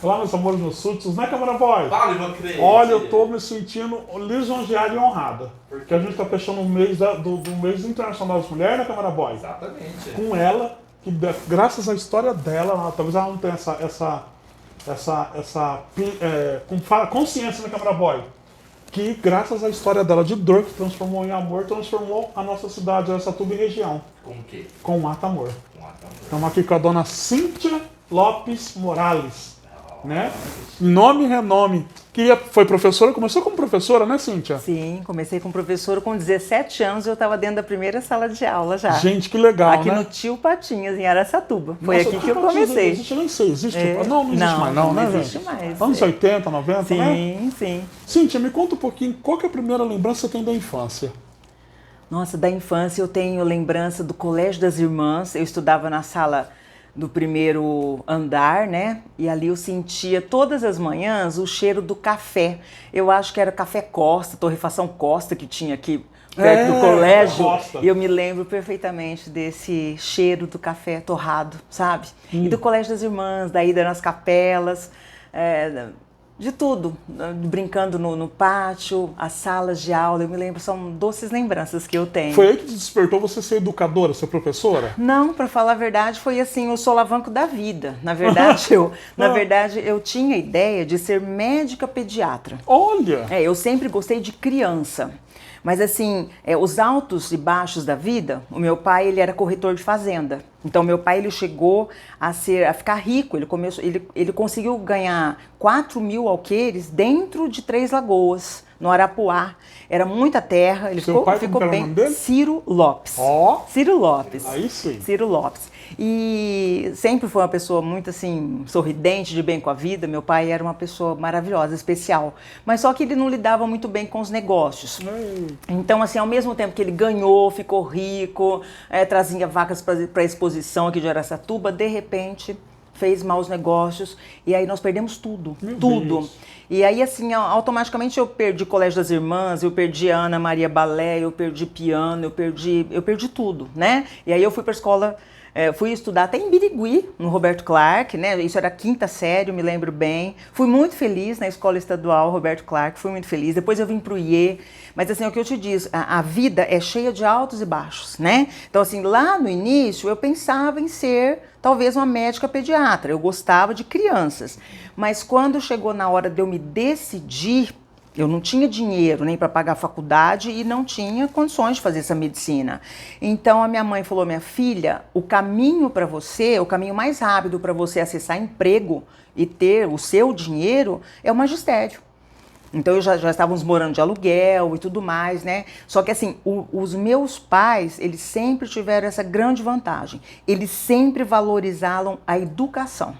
lá meus amores, meus súditos, né, Câmara Boy? Fala, Ivan Crente. Olha, eu tô me sentindo lisonjeada e honrada. Porque a gente tá fechando o mês do mês internacional das mulheres, né, Câmara Boy? Exatamente. Com ela, que graças à história dela, talvez ela não tenha consciência, né, Câmara Boy? Que graças à história dela de dor, que transformou em amor, transformou a nossa cidade, Araçatuba, em região. Com o quê? Com o Mata Amor. Com a tambor. Estamos aqui com a dona Cíntia Lopes Morales, né? Nome e renome. Que foi professora, começou como professora, né, Cíntia? Sim, comecei como professora com 17 anos, eu estava dentro da primeira sala de aula já. Gente, que legal, aqui né? no Tio Patinhas, em Araçatuba. Foi Nossa, aqui que eu comecei. Existe, nem sei, existe? É. Não existe mais não, né, existe gente? mais. Anos 80, 90, Sim, né? sim. Cíntia, me conta um pouquinho, qual que é a primeira lembrança que você tem da infância? Nossa, da infância eu tenho lembrança do Colégio das Irmãs. Eu estudava na sala do primeiro andar, né? E ali eu sentia todas as manhãs o cheiro do café. Eu acho que era café Costa, torrefação Costa que tinha aqui perto do colégio. Costa. E eu me lembro perfeitamente desse cheiro do café torrado, sabe? E do Colégio das Irmãs, da ida nas capelas, de tudo, brincando no pátio, as salas de aula, eu me lembro, são doces lembranças que eu tenho. Foi aí que despertou você ser educadora, ser professora? Não, para falar a verdade, foi assim, o solavanco da vida. Na verdade, eu tinha a ideia de ser médica pediatra. Olha! Eu sempre gostei de criança. Mas assim, os altos e baixos da vida, o meu pai, ele era corretor de fazenda. Então, meu pai, ele chegou a ficar rico. Ele conseguiu ganhar 4.000 alqueires dentro de Três Lagoas, no Arapuá. Era muita terra. Ele Seu pai, ficou como era o bem. nome dele? Ciro Lopes. Ó. Ciro Lopes. Aí sim. Ciro Lopes. E sempre foi uma pessoa muito assim, sorridente, de bem com a vida. Meu pai era uma pessoa maravilhosa, especial. Mas só que ele não lidava muito bem com os negócios. Então, assim, ao mesmo tempo que ele ganhou, ficou rico, trazia vacas para exposição aqui de Araçatuba, de repente fez maus negócios e aí nós perdemos tudo. Meu tudo. Deus. E aí, assim, automaticamente eu perdi Colégio das Irmãs, eu perdi Ana Maria Balé, eu perdi piano, eu perdi tudo, né? E aí eu fui para a escola, fui estudar até em Birigui, no Roberto Clark, né? Isso era a 5ª série, eu me lembro bem. Fui muito feliz na escola estadual Roberto Clark, fui muito feliz. Depois eu vim pro IE, mas assim, é o que eu te disse, a vida é cheia de altos e baixos, né? Então, assim, lá no início eu pensava em ser talvez uma médica pediatra, eu gostava de crianças. Mas quando chegou na hora de eu me decidir, eu não tinha dinheiro nem para pagar a faculdade e não tinha condições de fazer essa medicina. Então a minha mãe falou: minha filha, o caminho para você, o caminho mais rápido para você acessar emprego e ter o seu dinheiro é o magistério. Então já estávamos morando de aluguel e tudo mais, né? Só que assim, os meus pais, eles sempre tiveram essa grande vantagem. Eles sempre valorizaram a educação.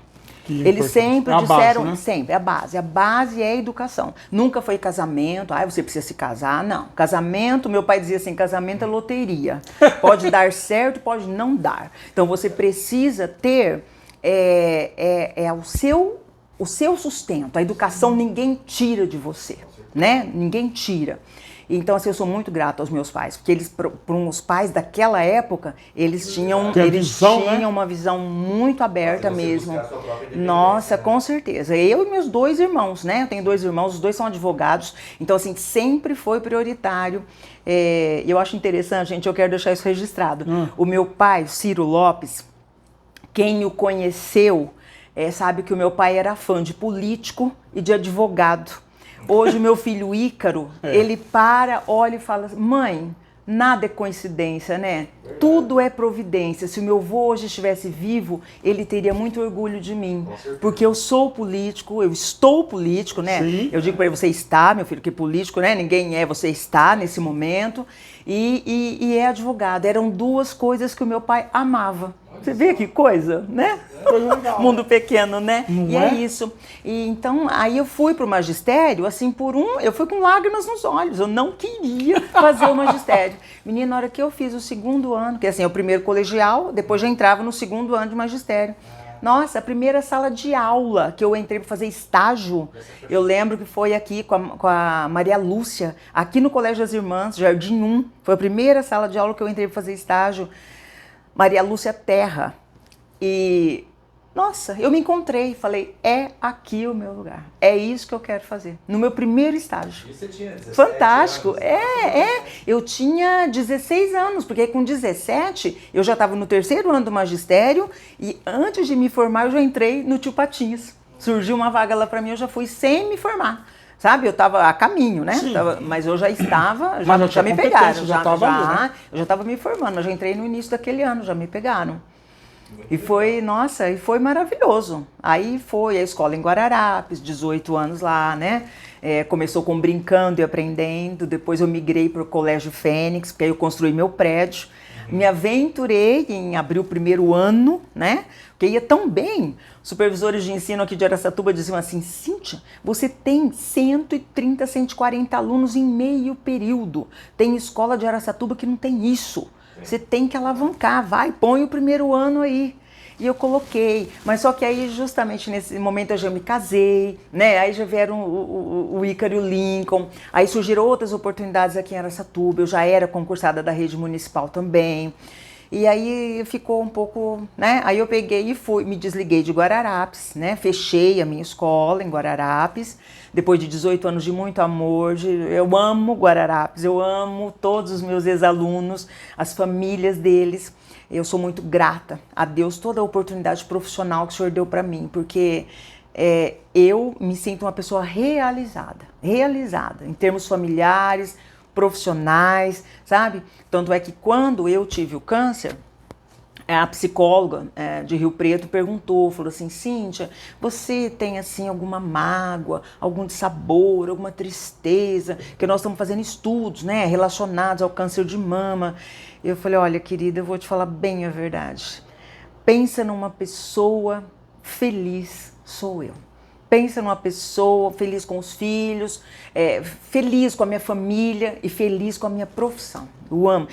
Eles sempre disseram, né? sempre, a base é a educação. Nunca foi casamento, você precisa se casar, não. Casamento, meu pai dizia assim, casamento é loteria. Pode dar certo, pode não dar. Então você precisa ter o seu sustento. A educação ninguém tira de você, né? Ninguém tira. Então, assim, eu sou muito grata aos meus pais, porque eles, para os pais daquela época, eles tinham uma visão muito aberta mesmo. Nossa, com certeza. Eu e meus 2 irmãos, né? Eu tenho 2 irmãos, os 2 são advogados, então, assim, sempre foi prioritário. Eu acho interessante, gente, eu quero deixar isso registrado. O meu pai, Ciro Lopes, quem o conheceu, sabe que o meu pai era fã de político e de advogado. Hoje, meu filho Ícaro, ele olha e fala: mãe, nada é coincidência, né? Tudo é providência. Se o meu avô hoje estivesse vivo, ele teria muito orgulho de mim. Porque eu sou político, eu estou político, né? Sim. Eu digo para ele: você está, meu filho, que político, né? Ninguém você está nesse momento. E é advogado. Eram 2 coisas que o meu pai amava. Você vê que coisa, né? Mundo pequeno, né? Não e é isso. E então, aí eu fui pro magistério, assim, eu fui com lágrimas nos olhos. Eu não queria fazer o magistério. Menina, na hora que eu fiz o 2º ano, que assim, é o primeiro colegial, depois já entrava no 2º ano de magistério. Nossa, a primeira sala de aula que eu entrei para fazer estágio, eu lembro que foi aqui com a Maria Lúcia, aqui no Colégio das Irmãs, Jardim 1. Foi a primeira sala de aula que eu entrei para fazer estágio. Maria Lúcia Terra. E nossa, eu me encontrei, falei, é aqui o meu lugar, é isso que eu quero fazer, no meu primeiro estágio. E você tinha 17 Fantástico, anos? eu tinha 16 anos, porque com 17 eu já estava no terceiro ano do magistério e antes de me formar eu já entrei no Tio Patinhas, surgiu uma vaga lá para mim, eu já fui sem me formar. Sabe, eu estava a caminho, né? Mas eu já estava, já me pegaram. Eu já estava me formando, mas já entrei no início daquele ano, já me pegaram. E foi, nossa, e foi maravilhoso. Aí foi a escola em Guararapes, 18 anos lá, né? Começou com brincando e aprendendo, depois eu migrei para o Colégio Fênix, porque aí eu construí meu prédio. Me aventurei em abrir o primeiro ano, né? Porque ia tão bem. Supervisores de ensino aqui de Araçatuba diziam assim, Cíntia, você tem 130, 140 alunos em meio período. Tem escola de Araçatuba que não tem isso. Você tem que alavancar, vai, põe o primeiro ano aí. E eu coloquei, mas só que aí justamente nesse momento eu já me casei, né? Aí já vieram o Ícaro e o Lincoln, aí surgiram outras oportunidades aqui em Araçatuba, eu já era concursada da rede municipal também. E aí ficou um pouco, né? Aí eu peguei e fui, me desliguei de Guararapes, né? Fechei a minha escola em Guararapes, depois de 18 anos de muito amor, eu amo Guararapes, eu amo todos os meus ex-alunos, as famílias deles. Eu sou muito grata a Deus toda a oportunidade profissional que o Senhor deu para mim, porque eu me sinto uma pessoa realizada em termos familiares, profissionais, sabe? Tanto é que quando eu tive o câncer, a psicóloga de Rio Preto perguntou, falou assim, Cíntia, você tem assim alguma mágoa, algum dissabor, alguma tristeza? Que nós estamos fazendo estudos, né, relacionados ao câncer de mama. Eu falei, olha, querida, eu vou te falar bem a verdade. Pensa numa pessoa feliz, sou eu. Pensa numa pessoa feliz com os filhos, feliz com a minha família e feliz com a minha profissão. Eu amo.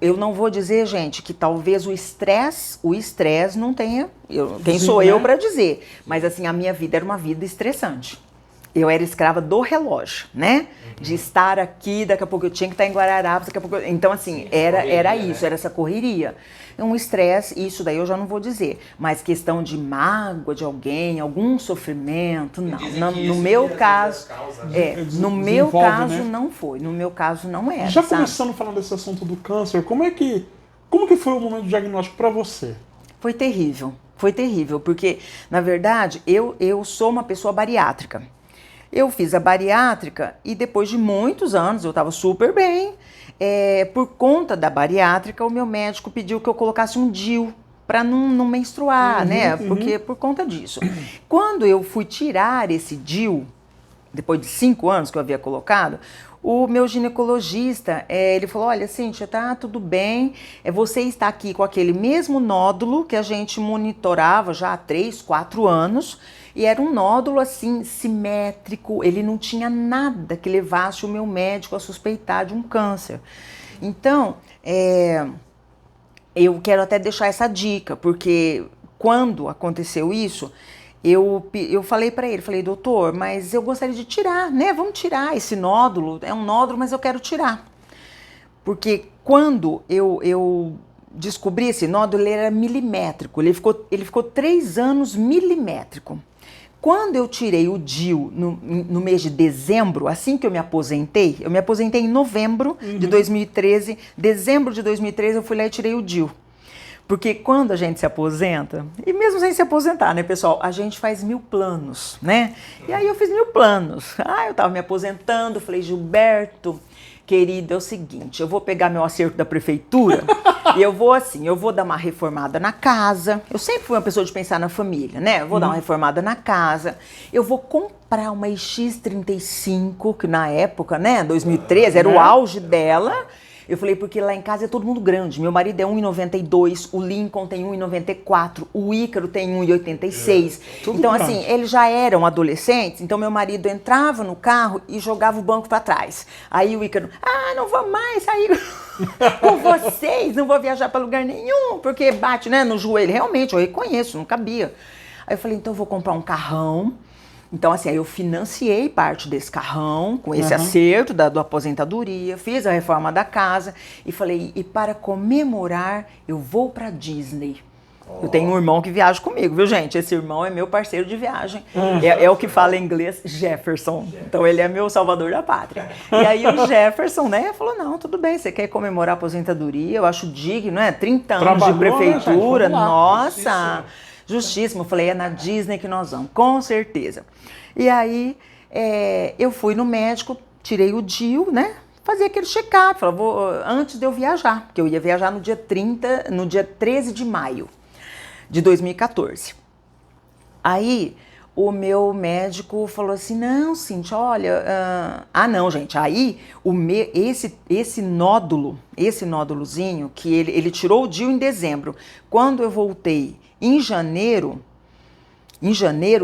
Eu não vou dizer, gente, que talvez o estresse não tenha... quem sou eu para dizer? Mas assim, a minha vida era uma vida estressante. Eu era escrava do relógio, né? De estar aqui, daqui a pouco eu tinha que estar em Guararapes, daqui a pouco... Então, assim, era isso, era essa correria. Um estresse, isso daí eu já não vou dizer. Mas questão de mágoa de alguém, algum sofrimento, não. No meu caso, no meu caso não foi. No meu caso não era, já começando a falar desse assunto do câncer, como que foi o momento do diagnóstico para você? Foi terrível, porque, na verdade, eu sou uma pessoa bariátrica. Eu fiz a bariátrica e depois de muitos anos, eu estava super bem, por conta da bariátrica, o meu médico pediu que eu colocasse um DIU para não menstruar, né? Porque por conta disso. Quando eu fui tirar esse DIU, depois de 5 anos que eu havia colocado, o meu ginecologista, ele falou, olha, Cíntia, tá tudo bem, você está aqui com aquele mesmo nódulo que a gente monitorava já há 3, 4 anos, e era um nódulo assim, simétrico, ele não tinha nada que levasse o meu médico a suspeitar de um câncer. Então, eu quero até deixar essa dica, porque quando aconteceu isso, eu falei para ele, falei, doutor, mas eu gostaria de tirar, né? Vamos tirar esse nódulo, é um nódulo, mas eu quero tirar. Porque quando eu descobri esse nódulo, ele era milimétrico, ele ficou 3 anos milimétrico. Quando eu tirei o DIU no mês de dezembro, assim que eu me aposentei em novembro de 2013, dezembro de 2013 eu fui lá e tirei o DIU. Porque quando a gente se aposenta, e mesmo sem se aposentar, né, pessoal, a gente faz 1000 planos, né? E aí eu fiz 1000 planos. Eu tava me aposentando, falei, Gilberto, querido, é o seguinte, eu vou pegar meu acerto da prefeitura e eu vou dar uma reformada na casa. Eu sempre fui uma pessoa de pensar na família, né? Eu vou dar uma reformada na casa, eu vou comprar uma X35, que na época, né, 2013, era o auge dela. Eu falei, porque lá em casa é todo mundo grande. Meu marido é 1,92, o Lincoln tem 1,94, o Ícaro tem 1,86. Então, assim, eles já eram adolescentes, então meu marido entrava no carro e jogava o banco para trás. Aí o Ícaro, não vou mais sair com vocês, não vou viajar para lugar nenhum, porque bate, né, no joelho. Realmente, eu reconheço, não cabia. Aí eu falei, então eu vou comprar um carrão. Então, assim, aí eu financiei parte desse carrão, com esse acerto da aposentadoria, fiz a reforma da casa e falei, e para comemorar, eu vou para Disney. Eu tenho um irmão que viaja comigo, viu, gente? Esse irmão é meu parceiro de viagem. É o que fala em inglês Jefferson. Então ele é meu salvador da pátria. E aí o Jefferson, né, falou: não, tudo bem, você quer comemorar a aposentadoria? Eu acho digno, né? 30 anos Trabalhou, de prefeitura, né, gente? nossa! Justíssimo. Eu falei: é na Disney que nós vamos, com certeza. E aí eu fui no médico, tirei o DIU, né? Fazer aquele check-up, antes de eu viajar, porque eu ia viajar no dia 13 de maio de 2014. Aí o meu médico falou assim: não, Cíntia, olha, não, gente, aí esse nódulozinho que ele tirou o DIU em dezembro. Quando eu voltei em janeiro,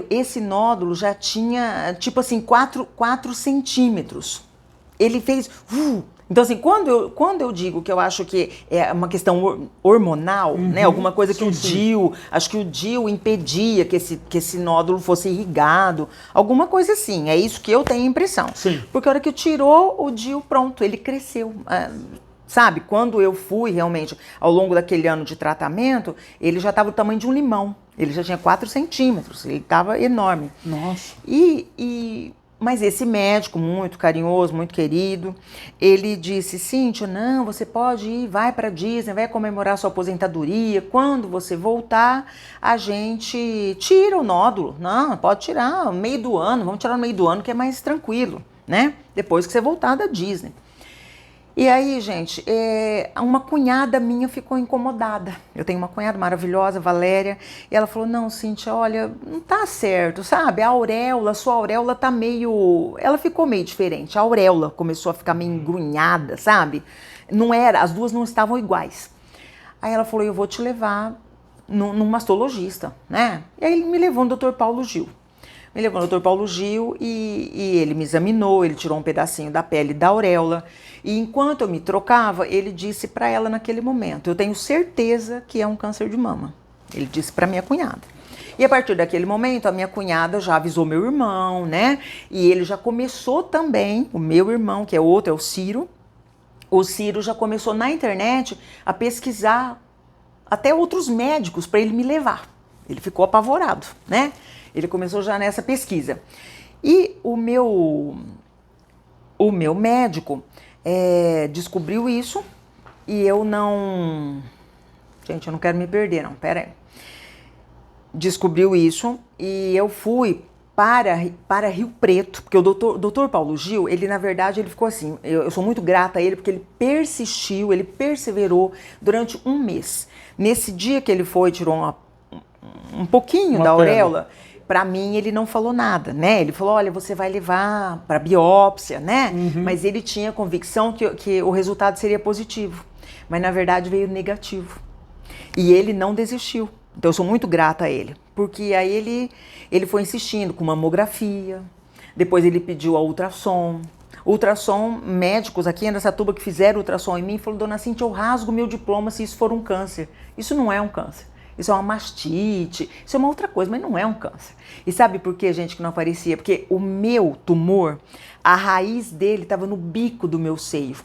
esse nódulo já tinha, tipo assim, 4 centímetros. Ele fez... Então, assim, quando eu digo que eu acho que é uma questão hormonal, né? Alguma coisa que acho que o DIU impedia que esse nódulo fosse irrigado, alguma coisa assim. É isso que eu tenho a impressão. Sim. Porque a hora que tirou o DIU, pronto, ele cresceu. Sabe, quando eu fui realmente, ao longo daquele ano de tratamento, ele já estava do tamanho de um limão. Ele já tinha 4 centímetros, ele estava enorme. Nossa. Mas esse médico, muito carinhoso, muito querido, ele disse: Cíntia, não, você pode ir, vai para Disney, vai comemorar sua aposentadoria. Quando você voltar, a gente tira o nódulo. Não, pode tirar no meio do ano, vamos tirar no meio do ano que é mais tranquilo, né? Depois que você voltar da Disney. E aí, gente, uma cunhada minha ficou incomodada. Eu tenho uma cunhada maravilhosa, Valéria, e ela falou: não, Cíntia, olha, não tá certo, sabe? Sua auréola tá meio... Ela ficou meio diferente, a auréola começou a ficar meio engrunhada, sabe? As duas não estavam iguais. Aí ela falou: eu vou te levar num mastologista, né? E aí ele me levou no Dr. Paulo Gil. Me levou no Dr. Paulo Gil e ele me examinou, ele tirou um pedacinho da pele da auréola. E enquanto eu me trocava, ele disse para ela naquele momento: eu tenho certeza que é um câncer de mama. Ele disse para minha cunhada. E a partir daquele momento, a minha cunhada já avisou meu irmão, né? E ele já começou também, o meu irmão, que é outro, é o Ciro. O Ciro já começou na internet a pesquisar até outros médicos para ele me levar. Ele ficou apavorado, né? Ele começou já nessa pesquisa. E o meu médico descobriu isso e eu não... Gente, eu não quero me perder, não. Pera aí. Descobriu isso e eu fui para Rio Preto, porque o doutor Paulo Gil, ele na verdade, ele ficou assim, eu sou muito grata a ele porque ele persistiu, ele perseverou durante um mês. Nesse dia que ele foi, tirou um pouquinho da auréola, para mim ele não falou nada, né? Ele falou: olha, você vai levar para biópsia, né? Mas ele tinha convicção que o resultado seria positivo, mas na verdade veio negativo. E ele não desistiu. Então eu sou muito grata a ele, porque aí ele foi insistindo com mamografia, depois ele pediu a ultrassom, médicos aqui em Araçatuba que fizeram ultrassom em mim, falou: dona Cíntia, eu rasgo meu diploma se isso for um câncer. Isso não é um câncer. Isso é uma mastite, isso é uma outra coisa, mas não é um câncer. E sabe por que, gente, que não aparecia? Porque o meu tumor, a raiz dele estava no bico do meu seio.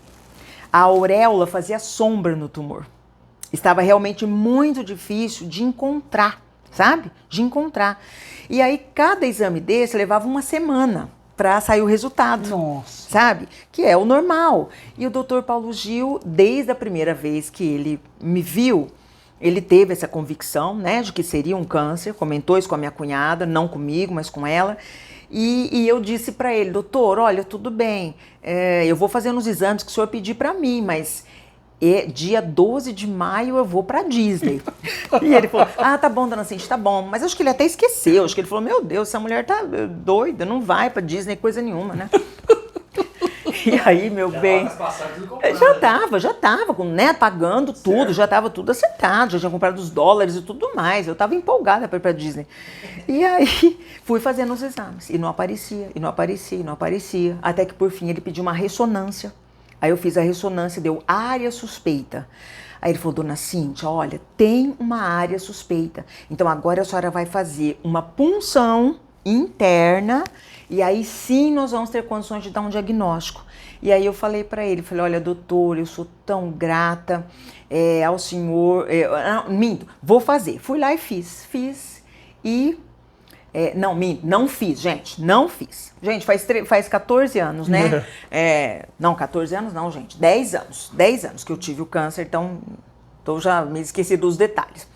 A auréola fazia sombra no tumor. Estava realmente muito difícil de encontrar, sabe? De encontrar. E aí, cada exame desse levava uma semana para sair o resultado. Nossa. Sabe? Que é o normal. E o doutor Paulo Gil, desde a primeira vez que ele me viu, ele teve essa convicção, né, de que seria um câncer, comentou isso com a minha cunhada, não comigo, mas com ela, e eu disse para ele: doutor, olha, tudo bem, eu vou fazendo os exames que o senhor pedir para mim, mas dia 12 de maio eu vou para Disney. E ele falou: tá bom, dona Cintia, tá bom, mas acho que ele até esqueceu, acho que ele falou: meu Deus, essa mulher tá doida, não vai para Disney coisa nenhuma, né? E aí, meu bem, já tava, né, pagando tudo, certo. Já tava tudo acertado, já tinha comprado os dólares e tudo mais, eu tava empolgada para ir pra Disney. E aí, fui fazendo os exames, e não aparecia, até que por fim ele pediu uma ressonância. Aí eu fiz a ressonância, deu área suspeita. Aí ele falou: dona Cíntia, olha, tem uma área suspeita, então agora a senhora vai fazer uma punção interna, e aí sim nós vamos ter condições de dar um diagnóstico. E aí eu falei para ele, olha, doutor, eu sou tão grata ao senhor, minto, vou fazer. Fui lá e fiz e... não fiz, gente, não fiz. Gente, faz 14 anos, né? Não, 14 anos não, gente, 10 anos que eu tive o câncer, então já me esqueci dos detalhes.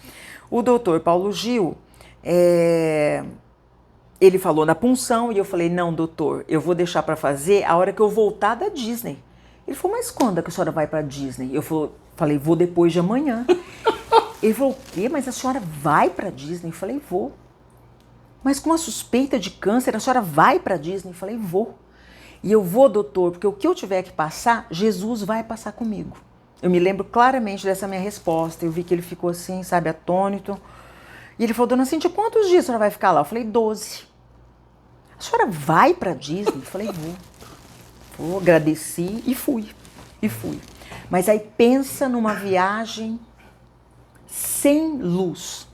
O doutor Paulo Gil, ele falou na punção e eu falei, não, doutor, eu vou deixar para fazer a hora que eu voltar da Disney. Ele falou, mas quando que a senhora vai para Disney? Eu falei, vou depois de amanhã. Ele falou, o quê? Mas a senhora vai para Disney? Eu falei, vou. Mas com a suspeita de câncer, a senhora vai para Disney? Eu falei, vou. E eu vou, doutor, porque o que eu tiver que passar, Jesus vai passar comigo. Eu me lembro claramente dessa minha resposta. Eu vi que ele ficou assim, sabe, atônito. E ele falou, dona Cíntia, quantos dias a senhora vai ficar lá? Eu falei, 12. A senhora vai para Disney? Eu falei, vou. Agradeci e fui. Mas aí pensa numa viagem sem luz,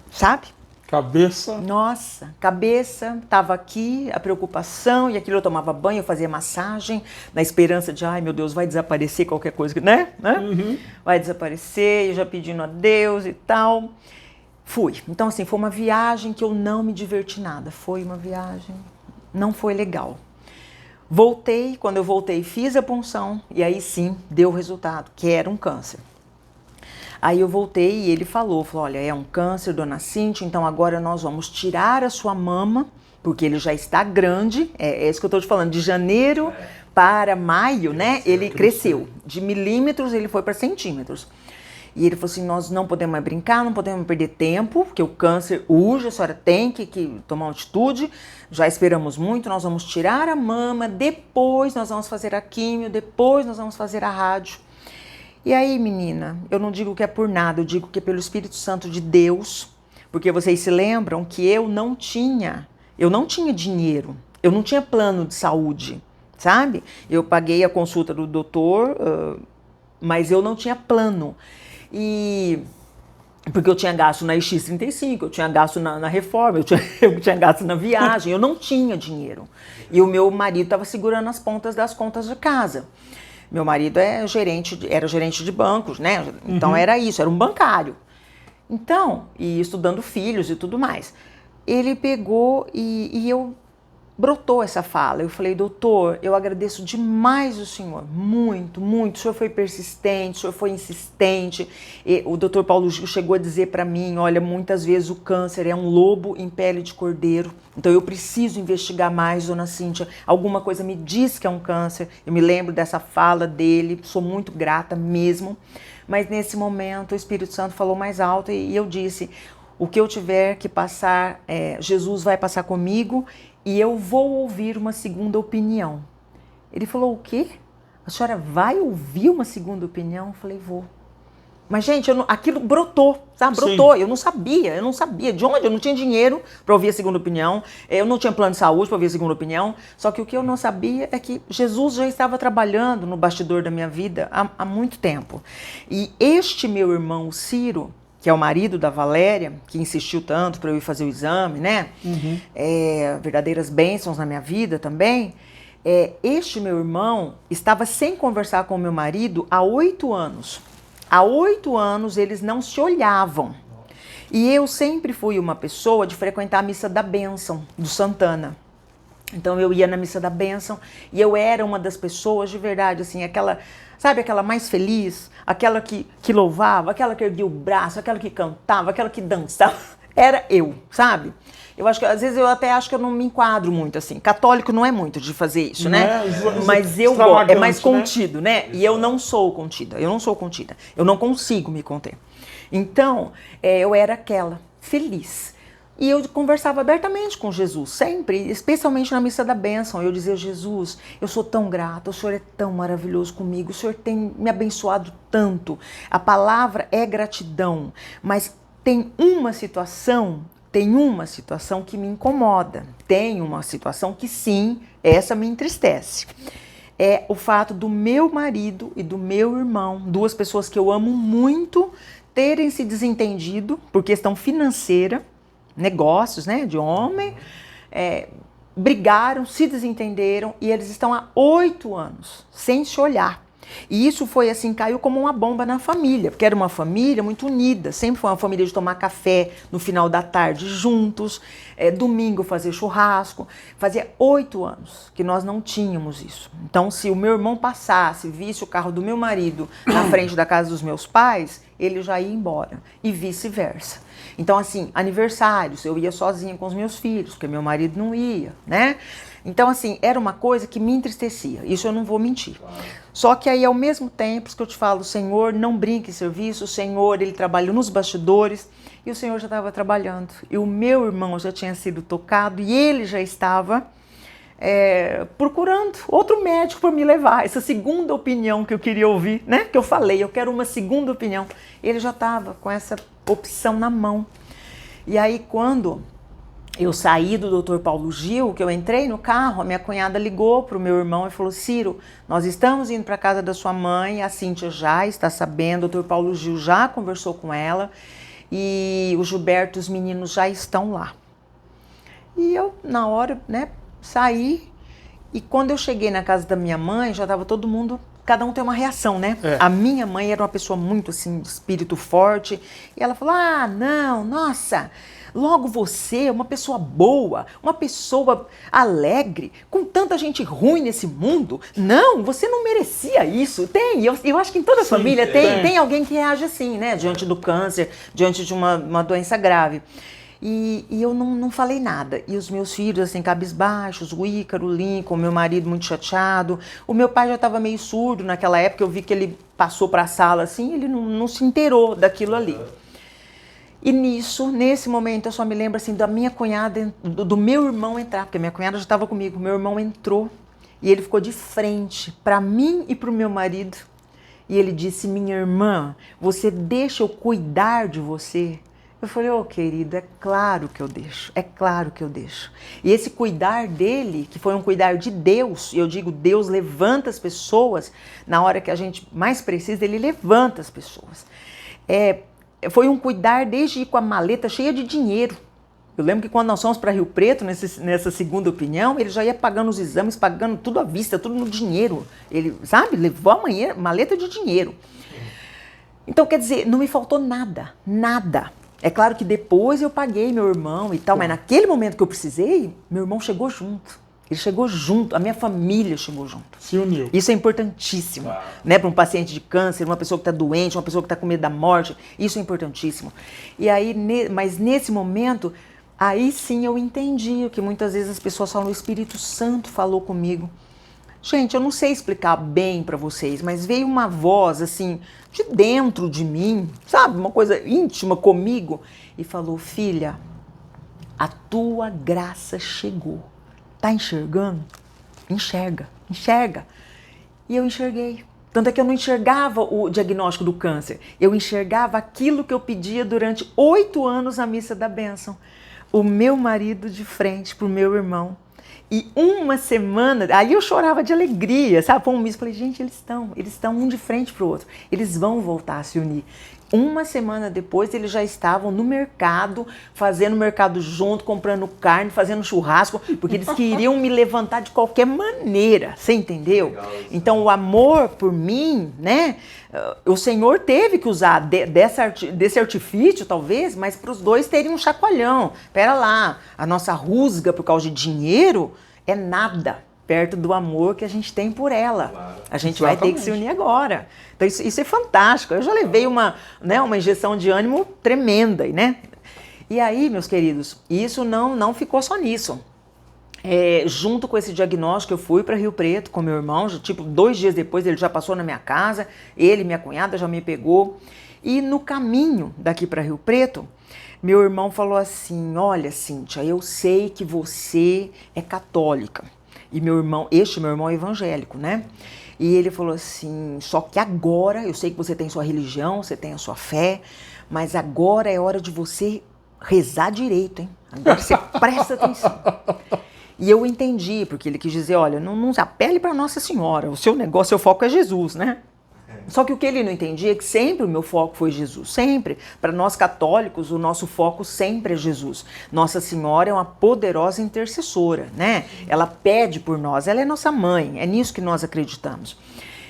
sabe? Cabeça. Nossa, cabeça, tava aqui, a preocupação, e aquilo eu tomava banho, eu fazia massagem, na esperança de, ai meu Deus, vai desaparecer qualquer coisa, né? Uhum. Vai desaparecer, eu já pedindo a Deus e tal. Fui. Então, assim, foi uma viagem que eu não me diverti nada. Foi uma viagem, não foi legal. Voltei, quando eu voltei, fiz a punção, e aí sim, deu o resultado, que era um câncer. Aí eu voltei e ele falou, olha, é um câncer, dona Cíntia, então agora nós vamos tirar a sua mama, porque ele já está grande, é isso que eu estou te falando, de janeiro para maio, né, ele cresceu, de milímetros ele foi para centímetros. E ele falou assim, nós não podemos mais brincar, não podemos perder tempo, porque o câncer urge, a senhora tem que tomar uma atitude, já esperamos muito, nós vamos tirar a mama, depois nós vamos fazer a químio, depois nós vamos fazer a rádio. E aí, menina, eu não digo que é por nada, eu digo que é pelo Espírito Santo de Deus, porque vocês se lembram que eu não tinha dinheiro, eu não tinha plano de saúde, sabe? Eu paguei a consulta do doutor, mas eu não tinha plano. E porque eu tinha gasto na X35, eu tinha gasto na reforma, eu tinha gasto na viagem, eu não tinha dinheiro. E o meu marido estava segurando as pontas das contas de casa. Meu marido era gerente de bancos, né? Então era isso, era um bancário. Então, e estudando filhos e tudo mais. Ele pegou e brotou essa fala. Eu falei, doutor, eu agradeço demais o senhor, muito, muito. O senhor foi persistente, o senhor foi insistente. E o doutor Paulo Gil chegou a dizer para mim, olha, muitas vezes o câncer é um lobo em pele de cordeiro. Então eu preciso investigar mais, dona Cíntia. Alguma coisa me diz que é um câncer. Eu me lembro dessa fala dele, sou muito grata mesmo. Mas nesse momento o Espírito Santo falou mais alto e eu disse, o que eu tiver que passar, Jesus vai passar comigo e eu vou ouvir uma segunda opinião. Ele falou, o quê? A senhora vai ouvir uma segunda opinião? Eu falei, vou. Mas, gente, aquilo brotou, sabe? Brotou. Eu não sabia. De onde? Eu não tinha dinheiro para ouvir a segunda opinião. Eu não tinha plano de saúde para ouvir a segunda opinião. Só que o que eu não sabia é que Jesus já estava trabalhando no bastidor da minha vida há muito tempo. E este meu irmão, Ciro, que é o marido da Valéria, que insistiu tanto para eu ir fazer o exame, né? Verdadeiras bênçãos na minha vida também. Este meu irmão estava sem conversar com o meu marido há 8 anos. Há 8 anos eles não se olhavam. E eu sempre fui uma pessoa de frequentar a missa da bênção do Santana. Então eu ia na missa da bênção e eu era uma das pessoas de verdade, assim, aquela mais feliz, aquela que louvava, aquela que erguia o braço, aquela que cantava, aquela que dançava. Era eu, sabe? Eu acho que às vezes eu até acho que eu não me enquadro muito assim. Católico não é muito de fazer isso, né? Mas eu gosto, é mais contido, né? E eu não sou contida. Eu não consigo me conter. Então, eu era aquela feliz. E eu conversava abertamente com Jesus, sempre, especialmente na missa da bênção. Eu dizia, Jesus, eu sou tão grata, o Senhor é tão maravilhoso comigo, o Senhor tem me abençoado tanto. A palavra é gratidão, mas tem uma situação que me incomoda, tem uma situação que sim, essa me entristece. É o fato do meu marido e do meu irmão, duas pessoas que eu amo muito, terem se desentendido por questão financeira, negócios, né, de homem, brigaram, se desentenderam e eles estão há 8 anos sem se olhar. E isso foi assim, caiu como uma bomba na família, porque era uma família muito unida, sempre foi uma família de tomar café no final da tarde juntos, domingo fazer churrasco. Fazia 8 anos que nós não tínhamos isso. Então, se o meu irmão passasse, visse o carro do meu marido na frente da casa dos meus pais, ele já ia embora, e vice-versa. Então, assim, aniversários, eu ia sozinha com os meus filhos, porque meu marido não ia, né? Então, assim, era uma coisa que me entristecia, isso eu não vou mentir. Só que aí, ao mesmo tempo que eu te falo, o Senhor não brinca em serviço, o Senhor, ele trabalha nos bastidores, e o Senhor já estava trabalhando. E o meu irmão já tinha sido tocado, e ele já estava procurando outro médico para me levar. Essa segunda opinião que eu queria ouvir, né? Que eu falei, eu quero uma segunda opinião. Ele já estava com essa opção na mão. E aí, quando eu saí do Dr. Paulo Gil, que eu entrei no carro, a minha cunhada ligou para o meu irmão e falou: Ciro, nós estamos indo para a casa da sua mãe, a Cíntia já está sabendo, o Dr. Paulo Gil já conversou com ela e o Gilberto, os meninos já estão lá. E eu, na hora, né, saí, e quando eu cheguei na casa da minha mãe, já estava todo mundo, cada um tem uma reação, né? A minha mãe era uma pessoa muito assim, de espírito forte, e ela falou: ah, não, nossa, logo você, uma pessoa boa, uma pessoa alegre, com tanta gente ruim nesse mundo, não, você não merecia isso. Tem, eu acho que em toda família tem alguém que reage assim, né? Diante do câncer, diante de uma doença grave. E eu não falei nada. E os meus filhos, assim, cabisbaixos, o Ícaro, o Lincoln, meu marido muito chateado. O meu pai já estava meio surdo naquela época, eu vi que ele passou para a sala, assim, ele não se inteirou daquilo ali. E nesse momento, eu só me lembro, assim, da minha cunhada, do meu irmão entrar, porque minha cunhada já estava comigo, meu irmão entrou e ele ficou de frente para mim e para o meu marido. E ele disse: minha irmã, você deixa eu cuidar de você? Eu falei: ô, querido, é claro que eu deixo, é claro que eu deixo. E esse cuidar dele, que foi um cuidar de Deus, e eu digo, Deus levanta as pessoas, na hora que a gente mais precisa, ele levanta as pessoas. Foi um cuidar desde ir com a maleta cheia de dinheiro. Eu lembro que quando nós fomos para Rio Preto, nessa segunda opinião, ele já ia pagando os exames, pagando tudo à vista, tudo no dinheiro. Ele, sabe, levou a maleta de dinheiro. Então, quer dizer, não me faltou nada, nada. É claro que depois eu paguei meu irmão e tal, mas naquele momento que eu precisei, meu irmão chegou junto. Ele chegou junto, a minha família chegou junto. Se uniu. Isso é importantíssimo, né? Para um paciente de câncer, uma pessoa que está doente, uma pessoa que está com medo da morte, isso é importantíssimo. E aí, mas nesse momento, aí sim eu entendi o que muitas vezes as pessoas falam: o Espírito Santo falou comigo. Gente, eu não sei explicar bem para vocês, mas veio uma voz assim, de dentro de mim, sabe? Uma coisa íntima comigo, e falou: filha, a tua graça chegou. Tá enxergando? Enxerga, enxerga. E eu enxerguei. Tanto é que eu não enxergava o diagnóstico do câncer. Eu enxergava aquilo que eu pedia durante 8 anos na missa da bênção. O meu marido de frente pro meu irmão. E uma semana, aí eu chorava de alegria, sabe? Foi um mês, falei: gente, eles estão um de frente pro outro. Eles vão voltar a se unir. Uma semana depois, eles já estavam no mercado, fazendo mercado junto, comprando carne, fazendo churrasco, porque eles queriam me levantar de qualquer maneira, você entendeu? Legal, então, o amor por mim, né? O Senhor teve que usar desse artifício, talvez, mas para os dois terem um chacoalhão. Pera lá, a nossa rusga por causa de dinheiro é nada perto do amor que a gente tem por ela. Claro. A gente vai ter que se unir agora. Então isso é fantástico. Eu já levei uma injeção de ânimo tremenda, né? E aí, meus queridos, isso não ficou só nisso. Junto com esse diagnóstico, eu fui para Rio Preto com meu irmão, tipo 2 dias depois ele já passou na minha casa, ele e minha cunhada já me pegou. E no caminho daqui para Rio Preto, meu irmão falou assim: olha, Cíntia, eu sei que você é católica. E este meu irmão é evangélico, né? E ele falou assim: só que agora, eu sei que você tem sua religião, você tem a sua fé, mas agora é hora de você rezar direito, hein? Agora você presta atenção. E eu entendi, porque ele quis dizer: olha, não se apele para Nossa Senhora, o seu negócio, seu foco é Jesus, né? Só que o que ele não entendia é que sempre o meu foco foi Jesus, sempre. Para nós católicos, o nosso foco sempre é Jesus. Nossa Senhora é uma poderosa intercessora, né? Ela pede por nós, ela é nossa mãe, é nisso que nós acreditamos.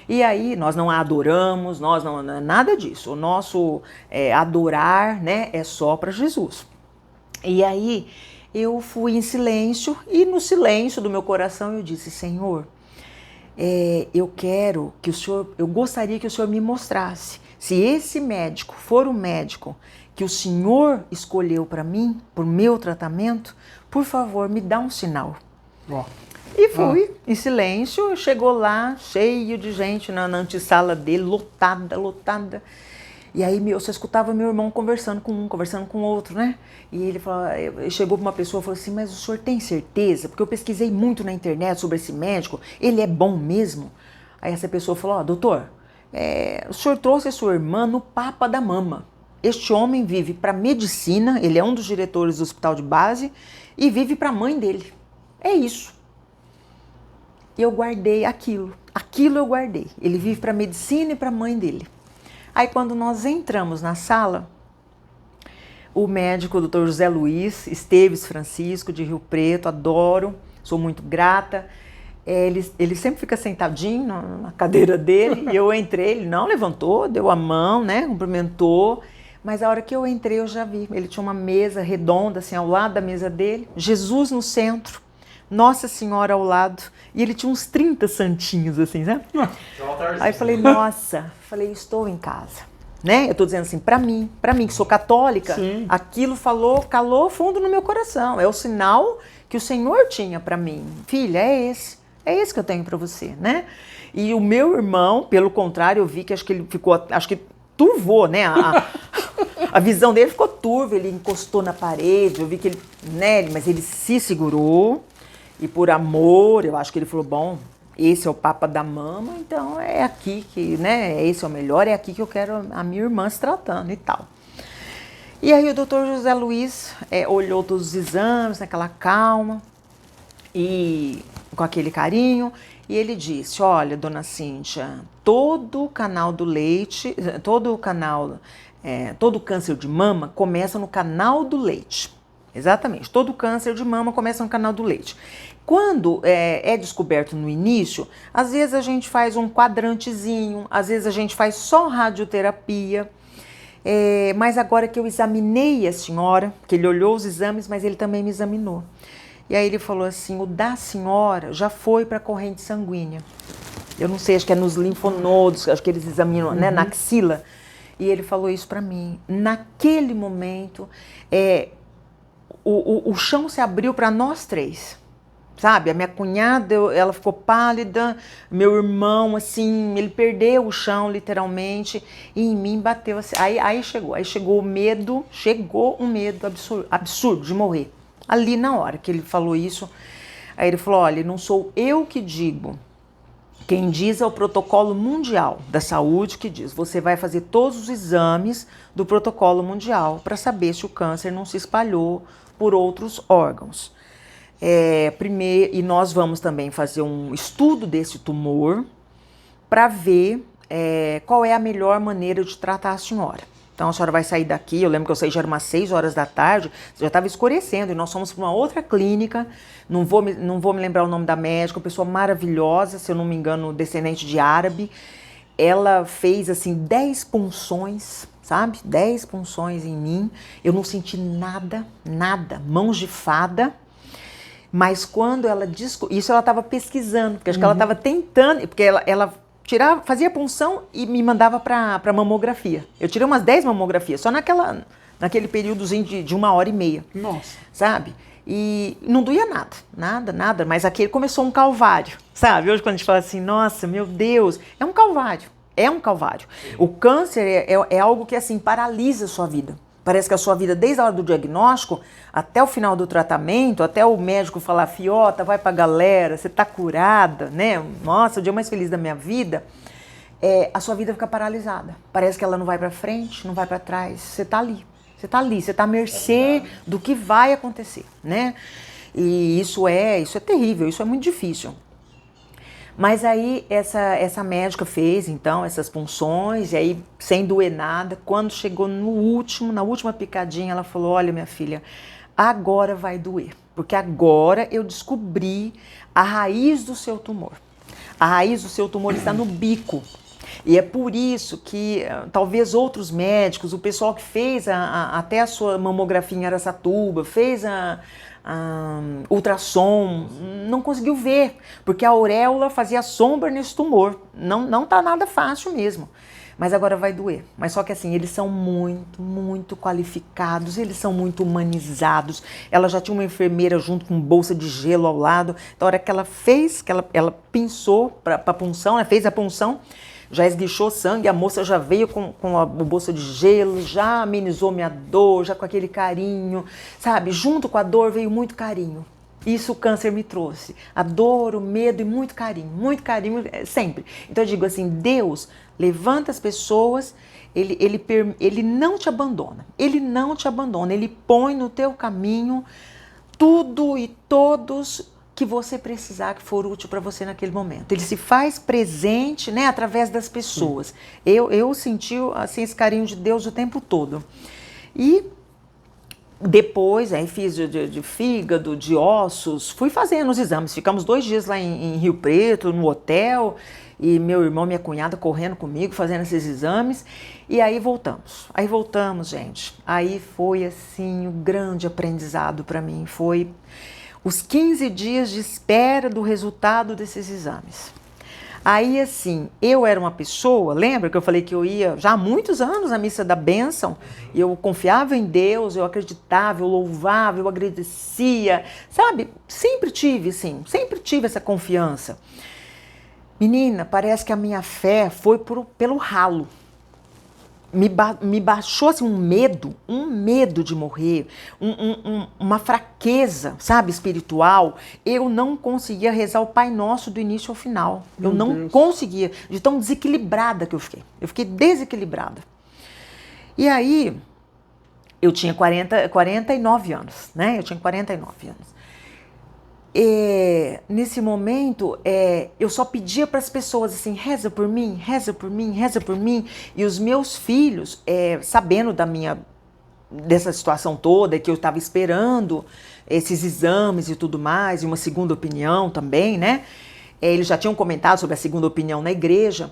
E aí nós não a adoramos, nós não nada disso. O nosso adorar, né, é só para Jesus. E aí eu fui em silêncio e no silêncio do meu coração eu disse: Senhor, eu gostaria que o Senhor me mostrasse se esse médico for o médico que o Senhor escolheu para mim, por meu tratamento, por favor, me dá um sinal. E fui em silêncio, chegou lá, cheio de gente na antessala dele, lotada. E aí eu só escutava meu irmão conversando com um, conversando com outro, né? E ele chegou para uma pessoa e falou assim: mas o senhor tem certeza? Porque eu pesquisei muito na internet sobre esse médico, ele é bom mesmo? Aí essa pessoa falou: doutor, o senhor trouxe a sua irmã no Papa da Mama. Este homem vive para medicina, ele é um dos diretores do hospital de base e vive para a mãe dele. É isso. E eu guardei aquilo eu guardei. Ele vive para medicina e para a mãe dele. Aí quando nós entramos na sala, o médico, o Dr. José Luiz Esteves Francisco, de Rio Preto, adoro, sou muito grata. Ele sempre fica sentadinho na cadeira dele, e eu entrei, ele não levantou, deu a mão, né, cumprimentou, mas a hora que eu entrei eu já vi, ele tinha uma mesa redonda, assim, ao lado da mesa dele, Jesus no centro, Nossa Senhora ao lado, e ele tinha uns 30 santinhos, assim, né? Aí eu falei, estou em casa, né? Eu tô dizendo assim, para mim que sou católica, sim, aquilo calou fundo no meu coração, é o sinal que o Senhor tinha para mim. Filha, é esse que eu tenho para você, né? E o meu irmão, pelo contrário, eu vi que acho que turvou, né? A visão dele ficou turva, ele encostou na parede, eu vi que ele, né? Mas ele se segurou e por amor, eu acho que ele falou, bom, esse é o Papa da Mama, então é aqui que, né? Esse é o melhor, é aqui que eu quero a minha irmã se tratando e tal. E aí o doutor José Luiz olhou todos os exames, naquela calma e com aquele carinho, e ele disse, olha, dona Cíntia, todo o canal do leite, todo câncer de mama começa no canal do leite. Exatamente, todo câncer de mama começa no canal do leite. Quando é descoberto no início, às vezes a gente faz um quadrantezinho, às vezes a gente faz só radioterapia, mas agora que eu examinei a senhora, que ele olhou os exames, mas ele também me examinou. E aí ele falou assim, o da senhora já foi para a corrente sanguínea. Eu não sei, acho que é nos linfonodos, acho que eles examinam, né, na axila. E ele falou isso para mim. Naquele momento, o chão se abriu para nós três. Sabe, a minha cunhada, ela ficou pálida, meu irmão, assim, ele perdeu o chão, literalmente, e em mim bateu assim. Aí chegou o medo, um medo absurdo de morrer. Ali na hora que ele falou isso, aí ele falou, olha, não sou eu que digo, quem diz é o protocolo mundial da saúde que diz, você vai fazer todos os exames do protocolo mundial para saber se o câncer não se espalhou por outros órgãos. Primeiro, e nós vamos também fazer um estudo desse tumor para ver qual é a melhor maneira de tratar a senhora. Então a senhora vai sair daqui, eu lembro que eu saí já era umas 6 horas da tarde, já estava escurecendo e nós fomos para uma outra clínica, não vou me lembrar o nome da médica, uma pessoa maravilhosa, se eu não me engano, descendente de árabe. Ela fez assim 10 punções, sabe? 10 punções em mim, eu não senti nada, mãos de fada. Mas quando ela isso ela estava pesquisando, porque acho que ela estava tentando, porque ela fazia punção e me mandava para mamografia. Eu tirei umas 10 mamografias, só naquele períodozinho de 1h30. Nossa. Sabe? E não doía nada, mas aquele começou um calvário, sabe? Hoje quando a gente fala assim, nossa, meu Deus, é um calvário. O câncer é algo que assim paralisa a sua vida. Parece que a sua vida, desde a hora do diagnóstico, até o final do tratamento, até o médico falar, fiota, vai pra galera, você tá curada, né? Nossa, o dia mais feliz da minha vida, a sua vida fica paralisada. Parece que ela não vai pra frente, não vai pra trás, você tá ali, você tá à mercê do que vai acontecer, né? E isso é terrível, isso é muito difícil. Mas aí essa médica fez, então, essas punções, e aí, sem doer nada, quando chegou na última picadinha, ela falou, olha, minha filha, agora vai doer, porque agora eu descobri a raiz do seu tumor. A raiz do seu tumor está no bico. E é por isso que talvez outros médicos, o pessoal que fez até a sua mamografia em Araçatuba, fez a ultrassom, não conseguiu ver, porque a auréola fazia sombra nesse tumor. Não tá nada fácil mesmo. Mas agora vai doer. Mas só que assim, eles são muito qualificados, eles são muito humanizados. Ela já tinha uma enfermeira junto com bolsa de gelo ao lado. Então, a hora que ela fez, que ela pinçou para punção, né, fez a punção, já esguichou sangue, a moça já veio com a bolsa de gelo, já amenizou minha dor, já com aquele carinho, sabe? Junto com a dor veio muito carinho. Isso o câncer me trouxe. A dor, o medo e muito carinho, sempre. Então eu digo assim, Deus levanta as pessoas, ele não te abandona, ele põe no teu caminho tudo e todos que você precisar, que for útil para você naquele momento. Ele se faz presente, né, através das pessoas. Eu senti assim, esse carinho de Deus o tempo todo. E depois, aí fiz de fígado, de ossos, fui fazendo os exames. Ficamos 2 dias lá em Rio Preto, no hotel, e meu irmão e minha cunhada correndo comigo, fazendo esses exames. E aí voltamos, gente. Aí foi assim, um grande aprendizado para mim. Foi os 15 dias de espera do resultado desses exames. Aí assim, eu era uma pessoa, lembra que eu falei que eu ia já há muitos anos na missa da bênção, e eu confiava em Deus, eu acreditava, eu louvava, eu agradecia, sabe? Sempre tive essa confiança. Menina, parece que a minha fé foi pelo ralo. Me baixou assim, um medo de morrer, uma fraqueza, sabe, espiritual. Eu não conseguia rezar o Pai Nosso do início ao final. Eu não conseguia, de tão desequilibrada que eu fiquei. Eu fiquei desequilibrada. E aí, eu tinha 49 anos, né? Eu tinha 49 anos. Nesse momento, eu só pedia para as pessoas assim, reza por mim, reza por mim, reza por mim. E os meus filhos, sabendo dessa situação toda, que eu estava esperando esses exames e tudo mais, e uma segunda opinião também, né? Eles já tinham comentado sobre a segunda opinião na igreja.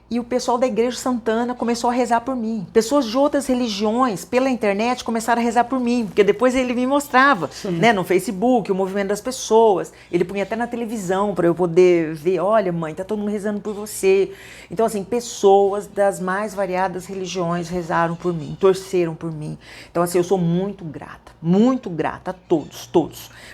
E o pessoal da Igreja Santana começou a rezar por mim. Pessoas de outras religiões, pela internet, começaram a rezar por mim. Porque depois ele me mostrava, né, no Facebook, o movimento das pessoas. Ele punha até na televisão para eu poder ver. Olha, mãe, tá todo mundo rezando por você. Então, assim, pessoas das mais variadas religiões rezaram por mim, torceram por mim. Então, assim, eu sou muito grata a todos.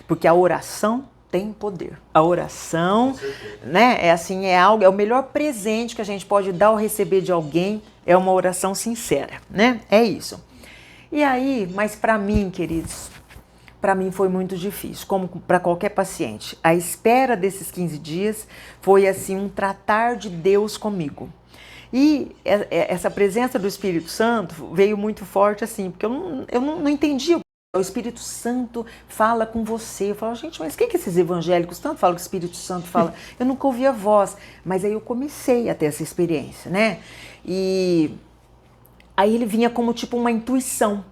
Porque a oração tem poder. A oração, né, é o melhor presente que a gente pode dar ou receber de alguém, é uma oração sincera, né? É isso. E aí, mas para mim, queridos, para mim foi muito difícil, como para qualquer paciente. A espera desses 15 dias foi assim um tratar de Deus comigo. E essa presença do Espírito Santo veio muito forte assim, porque eu não entendia. O Espírito Santo fala com você. Eu falo, gente, mas o que esses evangélicos tanto falam que o Espírito Santo fala? Eu nunca ouvi a voz, mas aí eu comecei a ter essa experiência, né? E aí ele vinha como tipo uma intuição,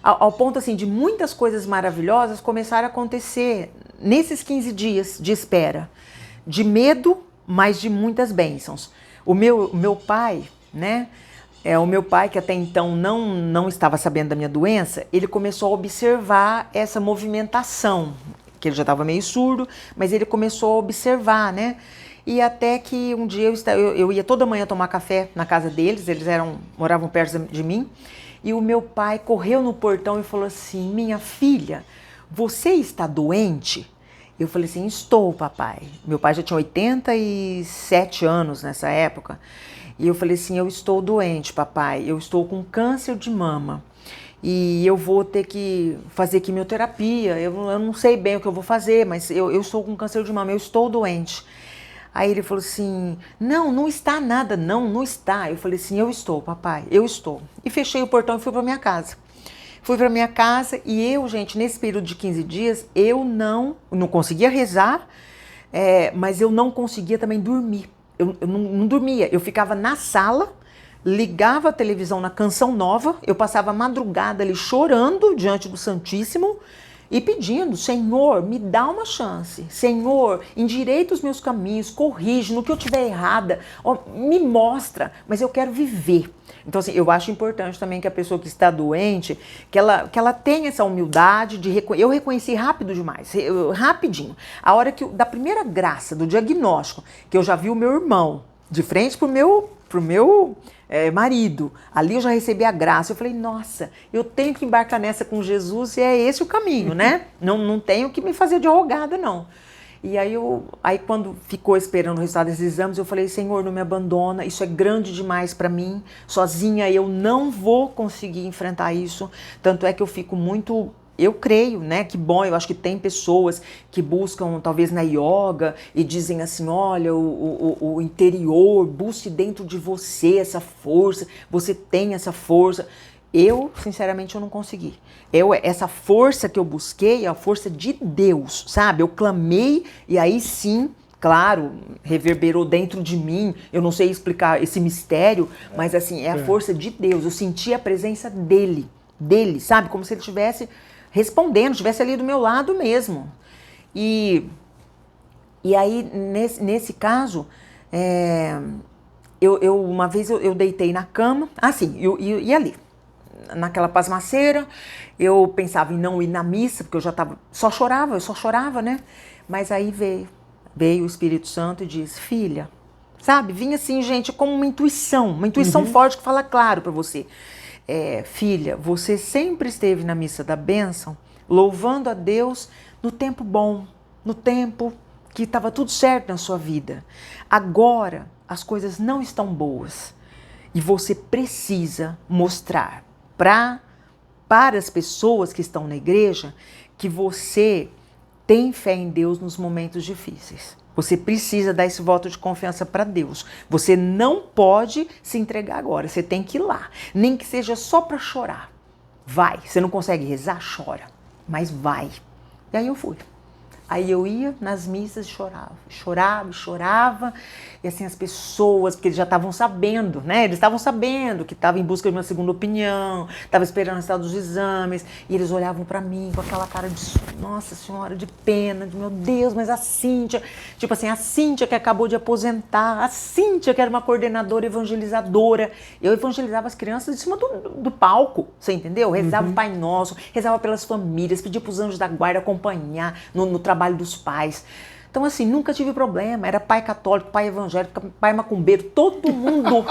ao ponto assim de muitas coisas maravilhosas começaram a acontecer nesses 15 dias de espera, de medo, mas de muitas bênçãos. O meu pai, né? O meu pai, que até então não estava sabendo da minha doença, ele começou a observar essa movimentação, que ele já estava meio surdo, mas ele começou a observar, né? E até que um dia eu ia toda manhã tomar café na casa deles, eles moravam perto de mim, e o meu pai correu no portão e falou assim, minha filha, você está doente? Eu falei assim, estou, papai. Meu pai já tinha 87 anos nessa época. E eu falei assim, eu estou doente, papai, eu estou com câncer de mama e eu vou ter que fazer quimioterapia, eu não sei bem o que eu vou fazer, mas eu estou com câncer de mama, eu estou doente. Aí ele falou assim, não está nada, não está. Eu falei assim, eu estou, papai, eu estou. E fechei o portão e fui para minha casa. Fui para minha casa e eu, gente, nesse período de 15 dias, eu não conseguia rezar, mas eu não conseguia também dormir. Eu não dormia, eu ficava na sala, ligava a televisão na Canção Nova, eu passava a madrugada ali chorando diante do Santíssimo e pedindo: Senhor, me dá uma chance, Senhor, endireita os meus caminhos, corrige no que eu tiver errada, me mostra, mas eu quero viver. Então, assim, eu acho importante também que a pessoa que está doente, que ela tenha essa humildade de reconhecer. Eu reconheci rápido demais, rapidinho. A hora da primeira graça, do diagnóstico, que eu já vi o meu irmão de frente pro meu marido, ali eu já recebi a graça. Eu falei: nossa, eu tenho que embarcar nessa com Jesus e é esse o caminho, né? Não tenho que me fazer de arrogada, não. E aí quando ficou esperando o resultado desses exames, eu falei: Senhor, não me abandona, isso é grande demais para mim, sozinha eu não vou conseguir enfrentar isso. Tanto é que eu fico muito... Eu creio, né? Que bom, eu acho que tem pessoas que buscam, talvez na yoga, e dizem assim: olha, o interior, busque dentro de você essa força, você tem essa força. Eu, sinceramente, eu não consegui. Essa força que eu busquei é a força de Deus, sabe? Eu clamei e aí sim, claro, reverberou dentro de mim. Eu não sei explicar esse mistério, mas assim, é a força de Deus. Eu senti a presença dele, sabe? Como se ele estivesse respondendo, estivesse ali do meu lado mesmo. E aí, nesse caso, uma vez eu deitei na cama, assim, e ali, naquela pasmaceira, eu pensava em não ir na missa, porque eu já estava, eu só chorava, né? Mas aí veio o Espírito Santo e disse: filha, sabe? Vinha assim, gente, como uma intuição forte que fala claro para você. Filha, você sempre esteve na missa da bênção, louvando a Deus no tempo bom, no tempo que estava tudo certo na sua vida. Agora, as coisas não estão boas e você precisa mostrar para as pessoas que estão na igreja que você tem fé em Deus nos momentos difíceis. Você precisa dar esse voto de confiança para Deus. Você não pode se entregar agora, você tem que ir lá. Nem que seja só para chorar. Vai, você não consegue rezar? Chora, mas vai. E aí eu fui. Aí eu ia nas missas e chorava. E assim, as pessoas, porque eles já estavam sabendo, né? Eles estavam sabendo que estava em busca de uma segunda opinião, estava esperando o resultado dos exames. E eles olhavam para mim com aquela cara de: nossa senhora, de pena, de meu Deus, mas a Cíntia... Tipo assim, a Cíntia que acabou de aposentar, a Cíntia que era uma coordenadora evangelizadora. Eu evangelizava as crianças de cima do palco, você entendeu? Rezava o Pai Nosso, rezava pelas famílias, pedia para os anjos da guarda acompanhar no trabalho dos pais. Então, assim, nunca tive problema. Era pai católico, pai evangélico, pai macumbeiro, todo mundo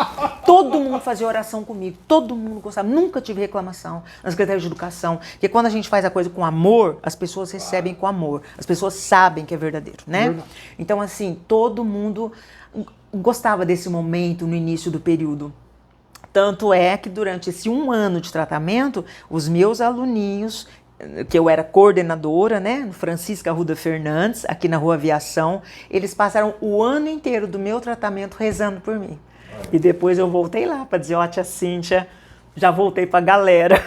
fazia oração comigo, todo mundo gostava. Nunca tive reclamação na Secretaria de Educação, porque quando a gente faz a coisa com amor, as pessoas recebem com amor, as pessoas sabem que é verdadeiro, né? Então, assim, todo mundo gostava desse momento no início do período. Tanto é que durante esse 1 ano de tratamento, os meus aluninhos, que eu era coordenadora, né, no Francisca Arruda Fernandes, aqui na Rua Aviação, eles passaram o ano inteiro do meu tratamento rezando por mim. E depois eu voltei lá para dizer: ó, tia Cíntia, já voltei para a galera.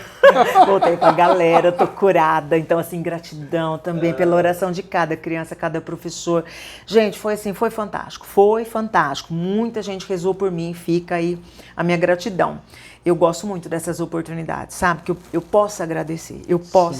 Voltei para a galera, tô curada. Então, assim, gratidão também pela oração de cada criança, cada professor. Gente, foi assim, foi fantástico. Foi fantástico. Muita gente rezou por mim, fica aí a minha gratidão. Eu gosto muito dessas oportunidades, sabe? Que eu posso agradecer,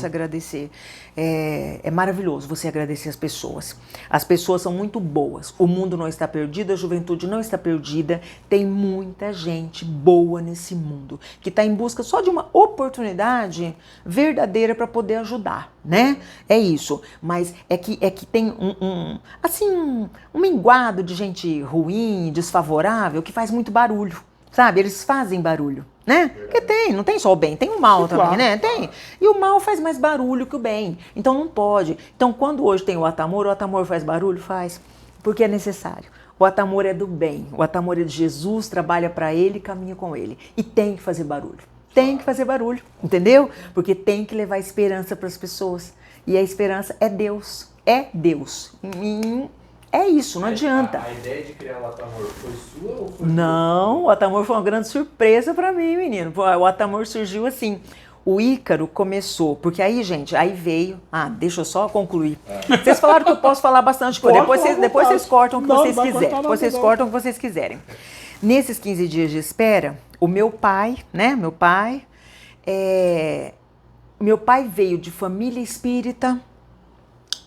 agradecer. É maravilhoso você agradecer as pessoas. As pessoas são muito boas. O mundo não está perdido, a juventude não está perdida. Tem muita gente boa nesse mundo que está em busca só de uma oportunidade verdadeira para poder ajudar, né? É isso. Mas é que tem um minguado de gente ruim, desfavorável, que faz muito barulho. Sabe, eles fazem barulho, né? Porque não tem só o bem, tem o mal também, claro, né? Tem. E o mal faz mais barulho que o bem. Então não pode. Então quando hoje tem o Atamor faz barulho? Faz. Porque é necessário. O Atamor é do bem. O Atamor é de Jesus, trabalha para ele, caminha com ele. E tem que fazer barulho. Tem que fazer barulho, entendeu? Porque tem que levar esperança para as pessoas. E a esperança é Deus. É Deus. É isso, não adianta. A ideia de criar o Atamor foi sua ou foi Não, o Atamor foi uma grande surpresa para mim, menino. O Atamor surgiu assim. O Ícaro começou, porque aí, gente, aí veio... deixa eu só concluir. Vocês falaram que eu posso falar bastante coisa. Depois vocês cortam o que vocês quiserem. Depois vocês cortam o que vocês quiserem. Nesses 15 dias de espera, o meu pai, né? Meu pai veio de família espírita.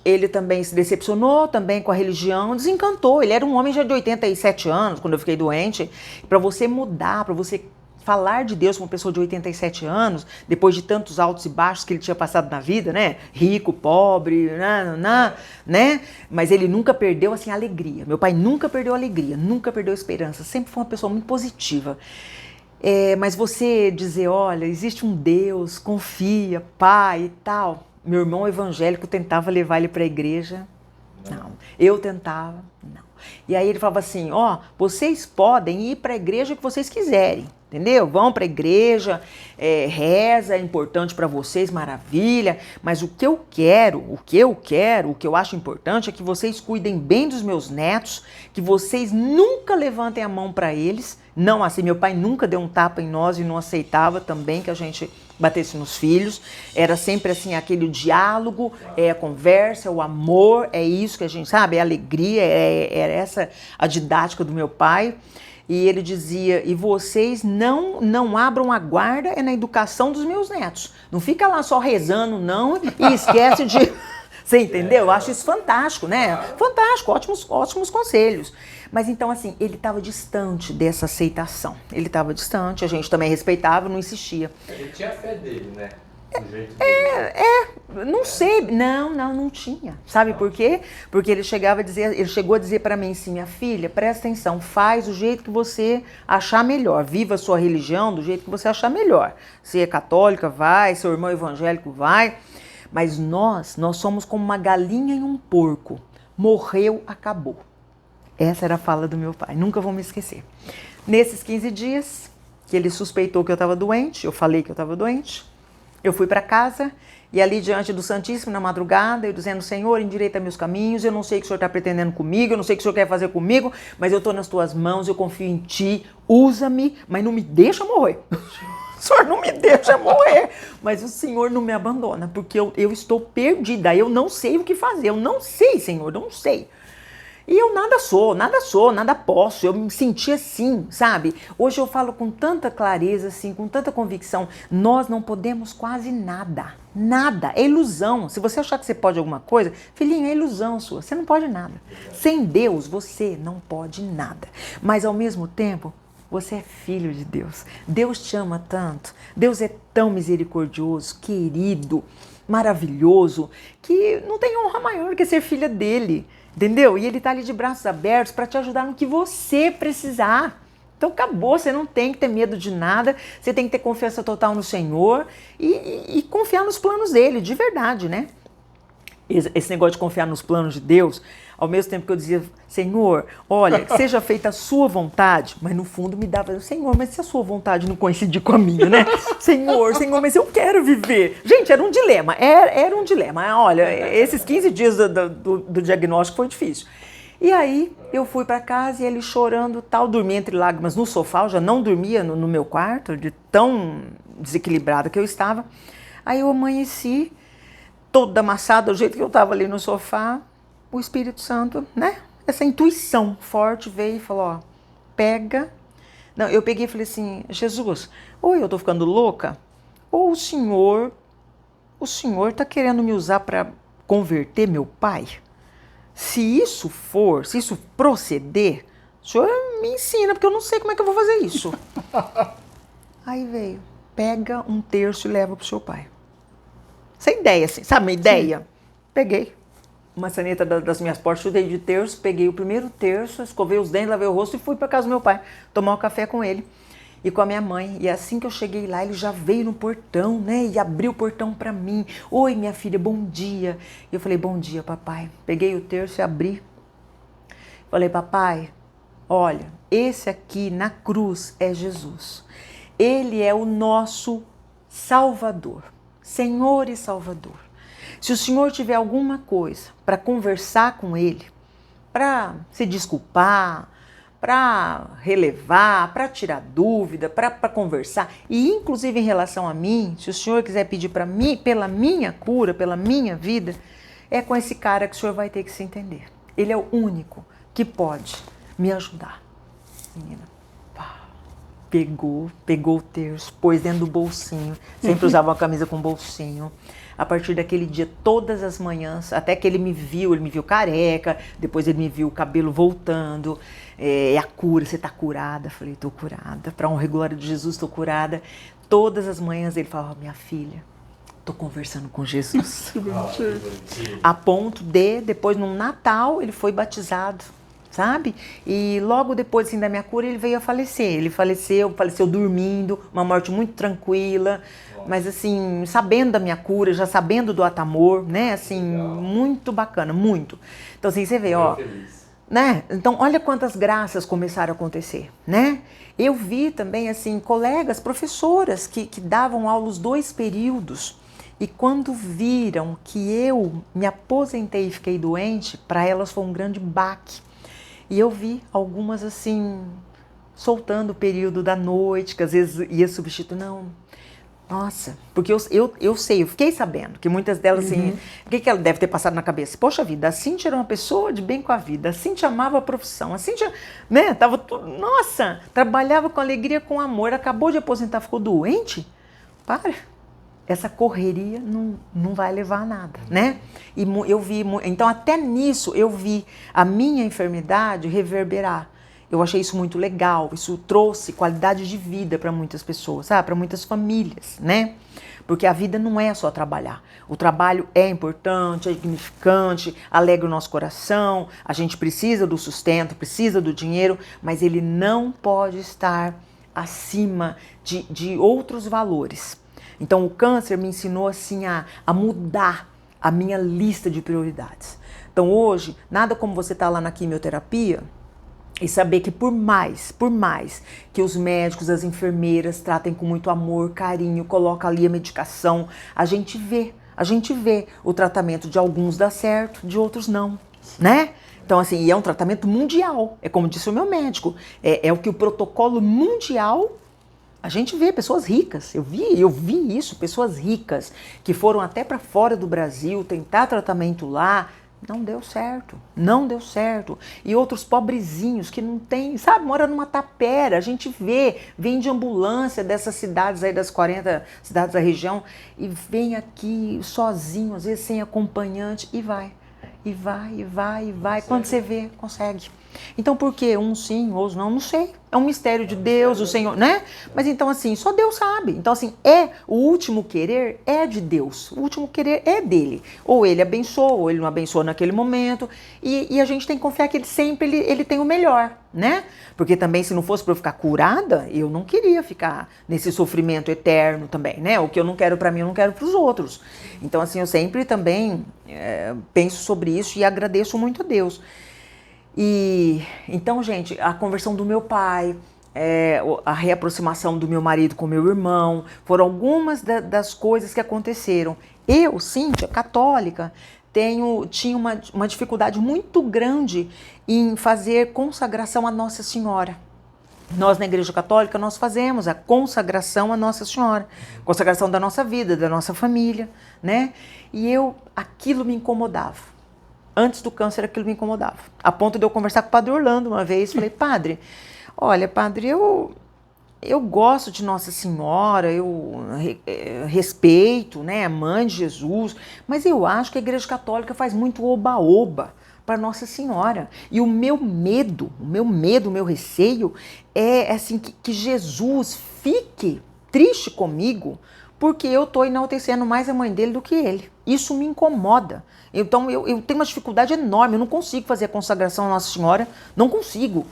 Ele também se decepcionou também com a religião, desencantou. Ele era um homem já de 87 anos, quando eu fiquei doente. Para você mudar, para você falar de Deus com uma pessoa de 87 anos, depois de tantos altos e baixos que ele tinha passado na vida, né? Rico, pobre, né? Mas ele nunca perdeu, assim, a alegria. Meu pai nunca perdeu a alegria, nunca perdeu a esperança. Sempre foi uma pessoa muito positiva. Mas você dizer, olha, existe um Deus, confia, pai e tal. Meu irmão evangélico tentava levar ele para a igreja. Não. Eu tentava. Não. E aí ele falava assim, vocês podem ir para a igreja que vocês quiserem. Entendeu? Vão para a igreja, reza, é importante para vocês, maravilha. Mas o que eu quero, o que eu acho importante é que vocês cuidem bem dos meus netos, que vocês nunca levantem a mão para eles. Não assim, meu pai nunca deu um tapa em nós e não aceitava também que a gente batesse nos filhos. Era sempre assim, aquele diálogo, a conversa, o amor, é isso que a gente sabe, é a alegria, era essa a didática do meu pai. E ele dizia, e vocês não abram a guarda na educação dos meus netos. Não fica lá só rezando, não, e esquece de... Você entendeu? Eu acho isso fantástico, né? Fantástico, ótimos conselhos. Mas então, assim, ele estava distante dessa aceitação. Ele estava distante, a gente também respeitava, não insistia. Ele tinha a fé dele, né? Do jeito dele. Não sei. Não tinha. Sabe por quê? Porque ele chegou a dizer para mim assim, minha filha, presta atenção, faz do jeito que você achar melhor, viva a sua religião do jeito que você achar melhor. Se é católica, vai, seu irmão evangélico, vai. Mas nós somos como uma galinha e um porco. Morreu, acabou. Essa era a fala do meu pai, nunca vou me esquecer. Nesses 15 dias que ele suspeitou que eu estava doente, eu falei que eu estava doente, eu fui para casa e ali diante do Santíssimo na madrugada, eu dizendo, Senhor, endireita meus caminhos, eu não sei o que o Senhor está pretendendo comigo, eu não sei o que o Senhor quer fazer comigo, mas eu estou nas tuas mãos, eu confio em ti, usa-me, mas não me deixa morrer. O Senhor não me deixa morrer, mas o Senhor não me abandona, porque eu estou perdida, eu não sei o que fazer, eu não sei, Senhor, eu não sei. E eu nada posso, eu me senti assim, sabe? Hoje eu falo com tanta clareza, assim, com tanta convicção, nós não podemos quase nada, é ilusão. Se você achar que você pode alguma coisa, filhinho, é ilusão sua, você não pode nada. Sem Deus, você não pode nada. Mas ao mesmo tempo, você é filho de Deus. Deus te ama tanto, Deus é tão misericordioso, querido, maravilhoso, que não tem honra maior que ser filha dele. Entendeu? E ele está ali de braços abertos para te ajudar no que você precisar. Então acabou, você não tem que ter medo de nada, você tem que ter confiança total no Senhor e confiar nos planos dele, de verdade, né? Esse negócio de confiar nos planos de Deus, ao mesmo tempo que eu dizia, Senhor, olha, que seja feita a sua vontade, mas no fundo me dava, Senhor, mas se a sua vontade não coincidir com a minha, né? Senhor, mas eu quero viver. Gente, era um dilema, era um dilema. Olha, esses 15 dias do diagnóstico foi difícil. E aí eu fui para casa e ele chorando, tal, dormia entre lágrimas no sofá, eu já não dormia no meu quarto, de tão desequilibrada que eu estava. Aí eu amanheci, toda amassada, do jeito que eu estava ali no sofá, o Espírito Santo, né? Essa intuição forte veio e falou, pega. Não, eu peguei e falei assim, Jesus, ou eu tô ficando louca, ou o senhor tá querendo me usar para converter meu pai? Se isso proceder, o senhor me ensina, porque eu não sei como é que eu vou fazer isso. Aí veio, pega um terço e leva pro seu pai. Sem ideia, assim, sabe uma ideia? Sim. Peguei uma saneta das minhas portas, chutei de terço, peguei o primeiro terço, escovei os dentes, lavei o rosto e fui para casa do meu pai, tomar um café com ele e com a minha mãe. E assim que eu cheguei lá, ele já veio no portão, né, e abriu o portão para mim. Oi, minha filha, bom dia. E eu falei, bom dia, papai. Peguei o terço e abri. Falei, papai, olha, esse aqui na cruz é Jesus. Ele é o nosso Salvador. Senhor e Salvador, se o Senhor tiver alguma coisa para conversar com Ele, para se desculpar, para relevar, para tirar dúvida, para conversar. E inclusive em relação a mim, se o senhor quiser pedir para mim, pela minha cura, pela minha vida, é com esse cara que o senhor vai ter que se entender. Ele é o único que pode me ajudar. Menina, pá, pegou o terço, pôs dentro do bolsinho. Sempre usava uma camisa com bolsinho. A partir daquele dia, todas as manhãs, até que ele me viu careca, depois ele me viu o cabelo voltando, a cura, você tá curada? Falei, tô curada, pra honra e glória de Jesus, tô curada. Todas as manhãs ele falava, minha filha, tô conversando com Jesus. A ponto de, depois no Natal, ele foi batizado, sabe? E logo depois assim, da minha cura, ele veio a falecer. Ele faleceu dormindo, uma morte muito tranquila. Mas assim, sabendo da minha cura, já sabendo do Atamor, né? Assim, muito bacana, muito. Então assim, você vê, ó, né? Então olha quantas graças começaram a acontecer, né? Eu vi também, assim, colegas, professoras que davam aula os 2 períodos e quando viram que eu me aposentei e fiquei doente, para elas foi um grande baque. E eu vi algumas, assim, soltando o período da noite, que às vezes ia substituir, não... Nossa, porque eu sei, eu fiquei sabendo que muitas delas, assim, o que ela deve ter passado na cabeça? Poxa vida, a Cíntia era uma pessoa de bem com a vida, a Cíntia amava a profissão, a Cíntia, né, tava tudo, nossa, trabalhava com alegria, com amor, acabou de aposentar, ficou doente? Para, essa correria não vai levar a nada, né? E eu vi, então até nisso eu vi a minha enfermidade reverberar. Eu achei isso muito legal, isso trouxe qualidade de vida para muitas pessoas, sabe? Para muitas famílias, né? Porque a vida não é só trabalhar. O trabalho é importante, é significante, alegra o nosso coração, a gente precisa do sustento, precisa do dinheiro, mas ele não pode estar acima de outros valores. Então o câncer me ensinou assim a mudar a minha lista de prioridades. Então hoje, nada como você estar lá na quimioterapia e saber que por mais que os médicos, as enfermeiras tratem com muito amor, carinho, colocam ali a medicação, a gente vê o tratamento de alguns dá certo, de outros não, né? Então assim, e é um tratamento mundial, é como disse o meu médico, é o que o protocolo mundial, a gente vê pessoas ricas, eu vi isso, pessoas ricas que foram até para fora do Brasil tentar tratamento lá, não deu certo. E outros pobrezinhos que não tem, sabe, mora numa tapera, a gente vem de ambulância dessas cidades aí, das 40 cidades da região, e vem aqui sozinho, às vezes sem acompanhante, e vai. Quando você vê, consegue. Então por que uns sim, outros não? Não sei. É um mistério de Deus, o Senhor, né? Mas então assim, só Deus sabe. Então assim, o último querer é de Deus. O último querer é dele. Ou ele abençoa, ou ele não abençoa naquele momento. E a gente tem que confiar que ele sempre ele tem o melhor, né? Porque também se não fosse para eu ficar curada, eu não queria ficar nesse sofrimento eterno também, né? O que eu não quero para mim, eu não quero para os outros. Então assim, eu sempre também penso sobre isso e agradeço muito a Deus. E então, gente, a conversão do meu pai, a reaproximação do meu marido com meu irmão, foram algumas das coisas que aconteceram. Eu, Cíntia, católica, tinha uma dificuldade muito grande em fazer consagração à Nossa Senhora. Nós, na Igreja Católica, nós fazemos a consagração à Nossa Senhora, consagração da nossa vida, da nossa família, né? E aquilo me incomodava. Antes do câncer, aquilo me incomodava. A ponto de eu conversar com o padre Orlando uma vez. Falei, padre, olha, padre, eu gosto de Nossa Senhora, eu respeito, né, a mãe de Jesus, mas eu acho que a Igreja Católica faz muito oba-oba para Nossa Senhora. E o meu medo, o meu receio é assim, que Jesus fique triste comigo porque eu estou enaltecendo mais a mãe dele do que ele. Isso me incomoda. Então eu tenho uma dificuldade enorme, eu não consigo fazer a consagração à Nossa Senhora, não consigo.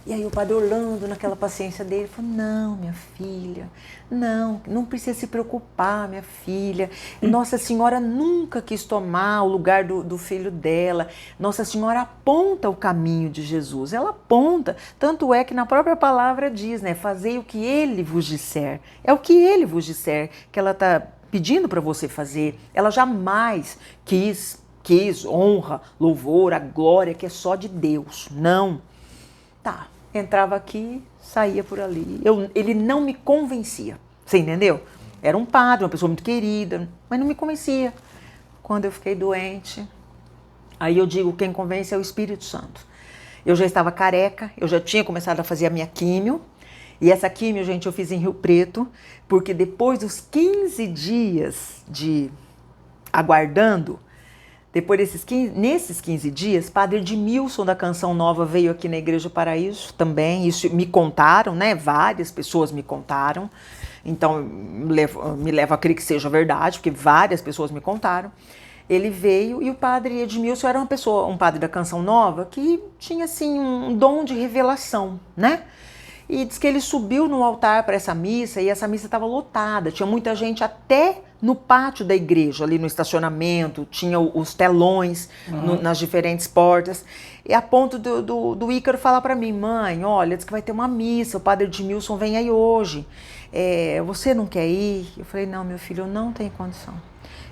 E aí o padre Orlando, naquela paciência dele, falou, não, minha filha, não precisa se preocupar, minha filha. Nossa Senhora nunca quis tomar o lugar do filho dela. Nossa Senhora aponta o caminho de Jesus, ela aponta. Tanto é que na própria palavra diz, né, fazei o que ele vos disser. É o que ele vos disser que ela está pedindo para você fazer. Ela jamais quis honra, louvor, a glória que é só de Deus. Não. Tá. entrava aqui, saía por ali. Ele não me convencia, você entendeu? Era um padre, uma pessoa muito querida, mas não me convencia. Quando eu fiquei doente, aí eu digo, quem convence é o Espírito Santo. Eu já estava careca, eu já tinha começado a fazer a minha químio, e essa químio, gente, eu fiz em Rio Preto, porque depois dos 15 dias de aguardando, nesses 15 dias, Padre Edmilson da Canção Nova veio aqui na Igreja Paraíso também, isso me contaram, né? Várias pessoas me contaram, então me leva a crer que seja verdade, porque várias pessoas me contaram. Ele veio e o Padre Edmilson era um padre da Canção Nova que tinha assim um dom de revelação, né? E diz que ele subiu no altar para essa missa e essa missa estava lotada, tinha muita gente até no pátio da igreja, ali no estacionamento, tinha os telões nas diferentes portas, e a ponto do Ícaro falar para mim, mãe, olha, diz que vai ter uma missa, o Padre Edmilson vem aí hoje, você não quer ir? Eu falei, não, meu filho, eu não tenho condição.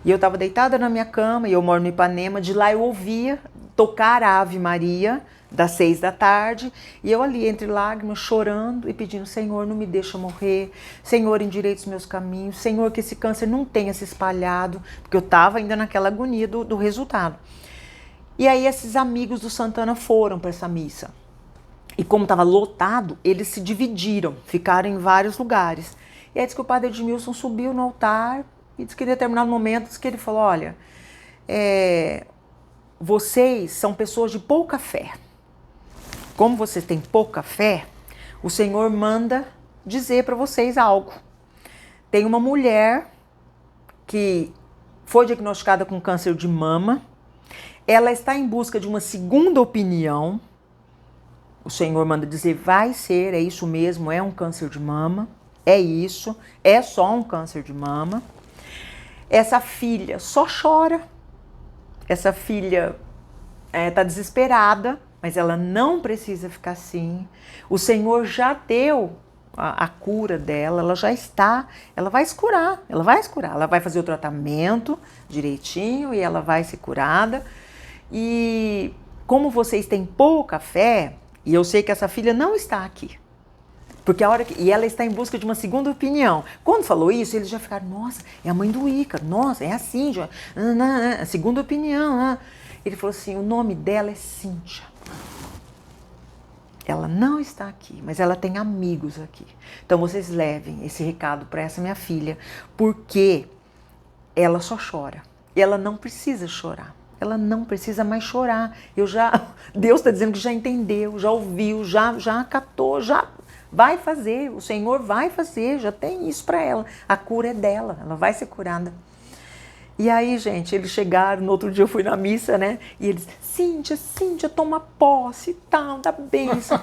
E eu estava deitada na minha cama, e eu moro no Ipanema, de lá eu ouvia tocar a Ave Maria, das 6 da tarde, e eu ali entre lágrimas, chorando e pedindo, Senhor, não me deixa morrer, Senhor, endireita os meus caminhos, Senhor, que esse câncer não tenha se espalhado, porque eu estava ainda naquela agonia do resultado. E aí esses amigos do Santana foram para essa missa, e como estava lotado, eles se dividiram, ficaram em vários lugares. E aí diz que o Padre Edmilson subiu no altar, e diz que em determinado momento, diz que ele falou, olha, vocês são pessoas de pouca fé. Como vocês têm pouca fé, o Senhor manda dizer para vocês algo. Tem uma mulher que foi diagnosticada com câncer de mama, ela está em busca de uma segunda opinião. O Senhor manda dizer, vai ser, é isso mesmo, é um câncer de mama, é isso, é só um câncer de mama. Essa filha só chora, essa filha está desesperada, mas ela não precisa ficar assim. O Senhor já deu a cura dela, ela já está, ela vai se curar, ela vai fazer o tratamento direitinho e ela vai ser curada. E como vocês têm pouca fé, e eu sei que essa filha não está aqui, porque e ela está em busca de uma segunda opinião. Quando falou isso, eles já ficaram, nossa, é a mãe do Ícaro, nossa, é assim, a segunda opinião. Ele falou assim, o nome dela é Cíntia. Ela não está aqui, mas ela tem amigos aqui. Então vocês levem esse recado para essa minha filha, porque ela só chora. Ela não precisa chorar. Ela não precisa mais chorar. Deus está dizendo que já entendeu, já ouviu, já acatou, já vai fazer. O Senhor vai fazer, já tem isso para ela. A cura é dela, ela vai ser curada. E aí, gente, eles chegaram, no outro dia eu fui na missa, né? E eles, Cíntia, toma posse e tal, dá bênção.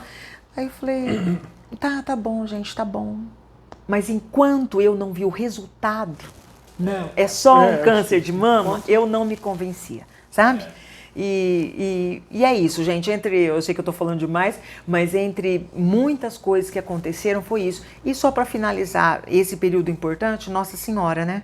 Aí eu falei, tá bom, gente, tá bom. Mas enquanto eu não vi o resultado, não, é só um câncer de mama, eu não me convencia, sabe? E é isso, gente, eu sei que eu tô falando demais, mas entre muitas coisas que aconteceram foi isso. E só para finalizar esse período importante, Nossa Senhora, né?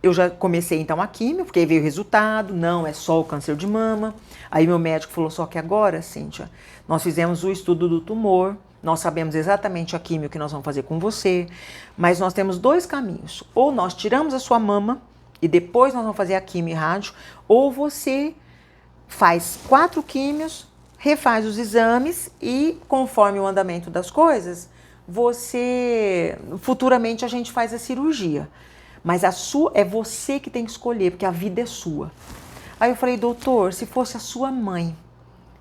Eu já comecei então a químio, porque aí veio o resultado, não, é só o câncer de mama. Aí meu médico falou, só que agora, Cíntia, nós fizemos o estudo do tumor, nós sabemos exatamente a químio que nós vamos fazer com você, mas nós temos 2 caminhos. Ou nós tiramos a sua mama e depois nós vamos fazer a químio e rádio, ou você faz 4 químios, refaz os exames e conforme o andamento das coisas, futuramente a gente faz a cirurgia. Mas é você que tem que escolher, porque a vida é sua. Aí eu falei, doutor, se fosse a sua mãe,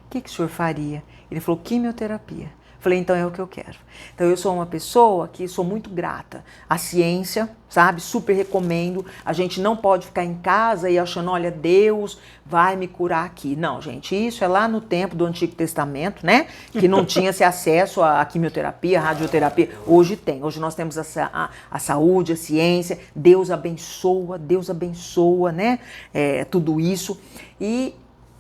o que o senhor faria? Ele falou, quimioterapia. Falei, então é o que eu quero. Então eu sou uma pessoa que sou muito grata à ciência, sabe? Super recomendo. A gente não pode ficar em casa e achando, olha, Deus vai me curar aqui. Não, gente, isso é lá no tempo do Antigo Testamento, né? Que não tinha esse acesso à quimioterapia, à radioterapia. Hoje tem. Hoje nós temos a saúde, a ciência. Deus abençoa, né? Tudo isso. E